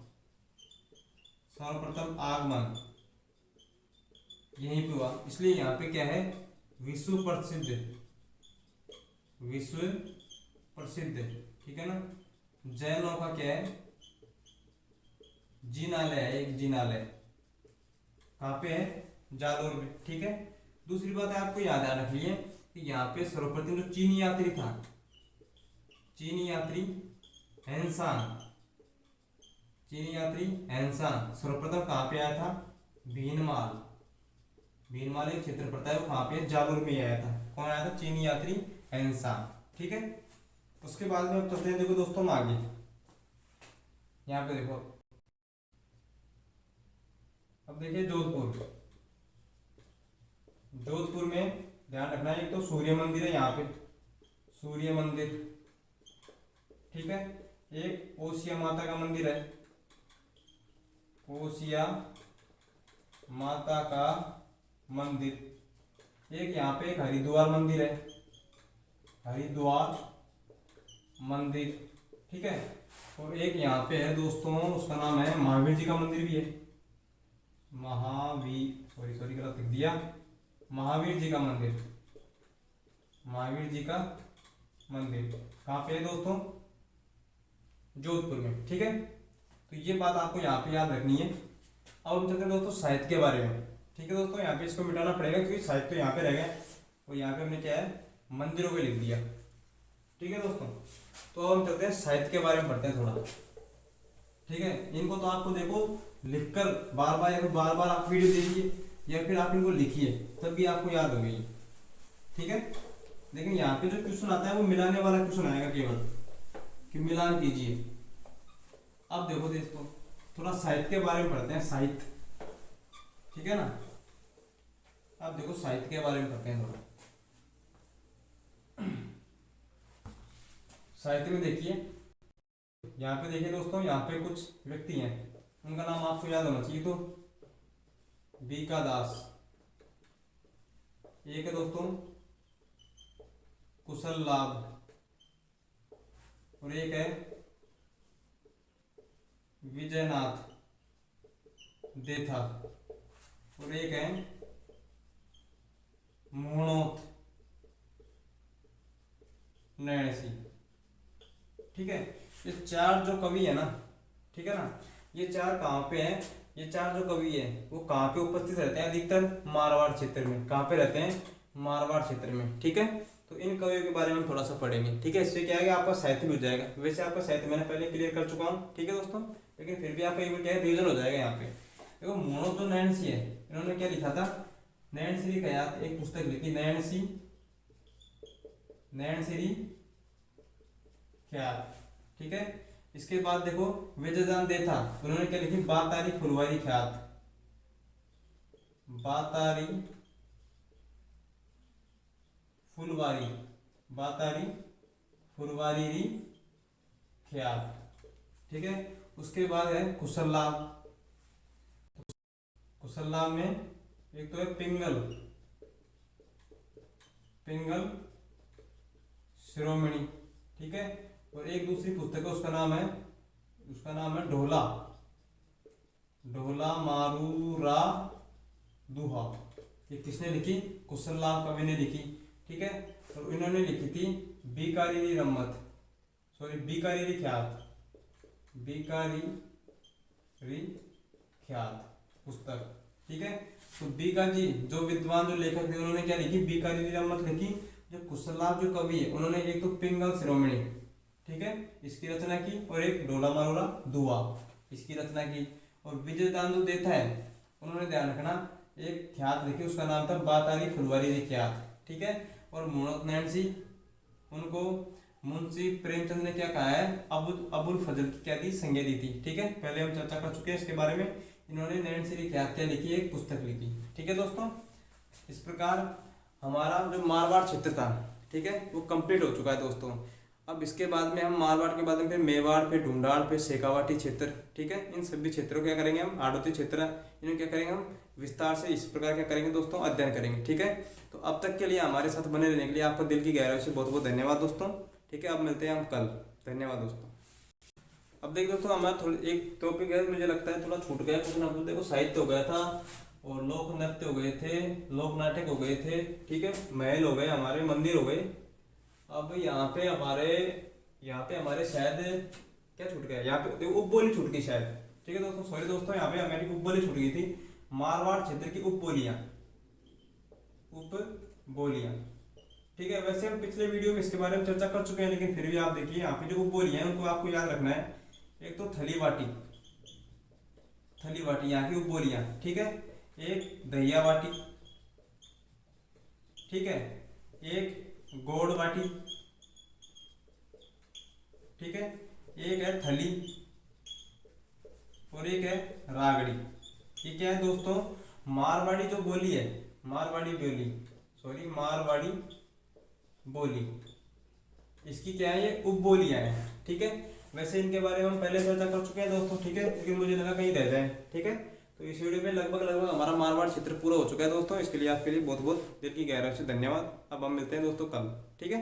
आगमन यहीं पे हुआ, इसलिए यहाँ पे क्या है, विश्व प्रसिद्ध। ठीक है ना, जैनों का क्या है, जिनालय है, एक जिनालय कहाँ पे है, जालोर में। ठीक है, दूसरी बात है आपको याद रखनी है कि यहाँ पे सर्वप्रथम जो चीनी यात्री था, चीनी यात्री हैंसान, चीनी यात्री हैंसान सर्वप्रथम कहाँ पे आया था, भीनमाल, भीनमाल एक क्षेत्र पड़ता है वो कहाँ पे, जालोर में आया था। कौन आया था, चीनी यात्री हैंसान। ठीक है, उसके बाद में अब चलते हैं देखो दोस्तों हम आगे। यहाँ पे देखो, अब देखिए जोधपुर। जोधपुर में ध्यान रखना है, एक तो सूर्य मंदिर है यहाँ पे, सूर्य मंदिर। ठीक है, एक ओसिया माता का मंदिर है, ओसिया माता का मंदिर। एक यहाँ पे एक हरिद्वार मंदिर है, हरिद्वार मंदिर। ठीक है। और एक यहाँ पे है दोस्तों, उसका नाम है महावीर जी का मंदिर भी है। महावीर, सॉरी सॉरी गलत लिख दिया, महावीर जी का मंदिर, महावीर जी का मंदिर कहाँ पे है दोस्तों? जोधपुर में। ठीक है, तो ये बात आपको यहाँ पे याद रखनी है। अब हम चलते हैं दोस्तों साहित्य के बारे में। ठीक है दोस्तों, यहाँ पे इसको मिटाना पड़ेगा क्योंकि साहित्य यहाँ पे रह गया और यहाँ पे हमने क्या है मंदिरों पे लिख दिया। ठीक है दोस्तों, तो अब हम चलते हैं साहित्य के बारे में पढ़ते हैं थोड़ा। ठीक है, इनको तो आपको देखो लिखकर बार बार या फिर बार बार आप वीडियो देखिए या फिर आप इनको लिखिए तब भी आपको याद होगी। ठीक है, लेकिन यहाँ पे जो क्वेश्चन आता है वो मिलाने वाला क्वेश्चन आएगा केवल कि मिलान कीजिए। अब देखो दोस्तों थोड़ा साहित्य के बारे में पढ़ते हैं, साहित्य। ठीक है ना, अब देखो साहित्य के बारे में पढ़ते हैं थोड़ा। साहित्य में देखिए, यहाँ पे देखिए दोस्तों, यहाँ पे कुछ व्यक्ति हैं, उनका नाम आपको याद होना चाहिए। तो बीका दास, एक है दोस्तों कुशल लाभ, और एक है विजयनाथ देथा, और एक है मोहनोत नैणसी। ठीक है, ये चार जो कवि है ना, ठीक है ना, ये चार कहाँ पे हैं? ये चार जो कवि हैं वो कहाँ पे उपस्थित रहते हैं? अधिकतर मारवाड़ क्षेत्र में। कहाँ पे रहते हैं? मारवाड़ क्षेत्र में। ठीक है, तो इन कवियों के बारे में हम थोड़ा सा पढ़ेंगे। ठीक है, इससे क्या है आपका साहित्य भी हो जाएगा। वैसे आपका साहित्य मैंने पहले क्लियर कर चुका हूँ। ठीक है दोस्तों, लेकिन फिर भी आपका एक बार क्या है रिविजन हो जाएगा यहाँ पे। देखो मोहनोत जो नैणसी है, इन्होंने क्या लिखा था? नैणसी ख्यात, एक पुस्तक लिखी नैणसी ख्यात। ठीक है, इसके बाद देखो विजयदान देथा, उन्होंने क्या लिखी? बातारी फुलवारी ख्यात, बातारी फुलवारी ख्यात। ठीक है, उसके बाद है कुशल लाभ में एक तो है पिंगल शिरोमणि। ठीक है, और एक दूसरी पुस्तक है उसका नाम है ढोला मारूरा दुहा। ये किसने लिखी? कुशल लाभ कवि ने लिखी। ठीक है, और इन्होंने लिखी थी बीकारीरी ख्यात पुस्तक। ठीक है, तो बीका जी जो विद्वान जो लेखक थे उन्होंने क्या लिखी? बीकारीरी रम्मत लिखी। जो कुशललाभ जो कवि है उन्होंने एक तो पिंगल शिरोमणि, ठीक है, इसकी रचना की, और एक ढोला मारूरा दुआ इसकी रचना की। और विजयदान जो देथा है उन्होंने ध्यान रखना एक ख्यात लिखी, उसका नाम था बातारी फुलवारी ख्यात। ठीक है, और मोहनोत नैणसी उनको मुंशी प्रेमचंद ने क्या कहा है? अबुल फजल की क्या दी? संज्ञा दी थी। ठीक है, पहले हम चर्चा कर चुके हैं इसके बारे में। इन्होंने नैणसी ख्यात क्या लिखी? एक पुस्तक लिखी। ठीक है दोस्तों, इस प्रकार हमारा जो मारवाड़ क्षेत्र था, ठीक है, वो कंप्लीट हो चुका है दोस्तों। अब इसके बाद में हम मारवाड़ के बाद में फिर मेवाड़, फिर ढूंढाड़, फिर शेखावाटी क्षेत्र, ठीक है, इन सभी क्षेत्रों को क्या करेंगे हम? आड़ोती क्षेत्र, इन्हें क्या करेंगे हम विस्तार से इस प्रकार क्या करेंगे दोस्तों? अध्ययन करेंगे। ठीक है, तो अब तक के लिए हमारे साथ बने रहने के लिए आपको दिल की गहराई से बहुत बहुत धन्यवाद दोस्तों। ठीक है, अब मिलते हैं हम कल। धन्यवाद दोस्तों। अब देखिए दोस्तों, हमारा थोड़ा एक टॉपिक है, मुझे लगता है थोड़ा छूट गया कुछ ना कुछ। देखो साहित्य हो गया था, और लोक नृत्य हो गए थे, लोक नाटक हो गए थे, ठीक है, महल हो गए, हमारे मंदिर हो गए। अब यहाँ पे हमारे शायद क्या छूट गया? यहाँ पे देखो उपबोली छूट गई शायद। ठीक है दोस्तों, सॉरी दोस्तों, यहाँ पे हमारी उपबोली छूट गई थी। मारवाड़ क्षेत्र की उपबोलियां। ठीक है, वैसे हम पिछले वीडियो में इसके बारे में चर्चा कर चुके हैं, लेकिन फिर भी आप देखिए यहाँ पे जो उपबोलियां हैं उनको आपको याद रखना है। एक तो थली वाटी यहाँ की उपबोलियां, ठीक है, एक दहिया वाटी, ठीक है, एक गोड़ वाटी, ठीक है, एक है थली, और एक है रागड़ी। ये क्या है दोस्तों? मारवाड़ी जो बोली है, मारवाड़ी बोली, इसकी क्या है? ये उपबोलियां हैं। ठीक है, वैसे इनके बारे में हम पहले चर्चा कर चुके हैं दोस्तों। ठीक है, लेकिन मुझे लगा कहीं रह जाए। ठीक है, तो इस वीडियो में लगभग हमारा मारवाड़ क्षेत्र पूरा हो चुका है दोस्तों। इसके लिए आपके लिए बहुत बहुत दिल की गहराई से धन्यवाद। अब हम मिलते हैं दोस्तों कल। ठीक है।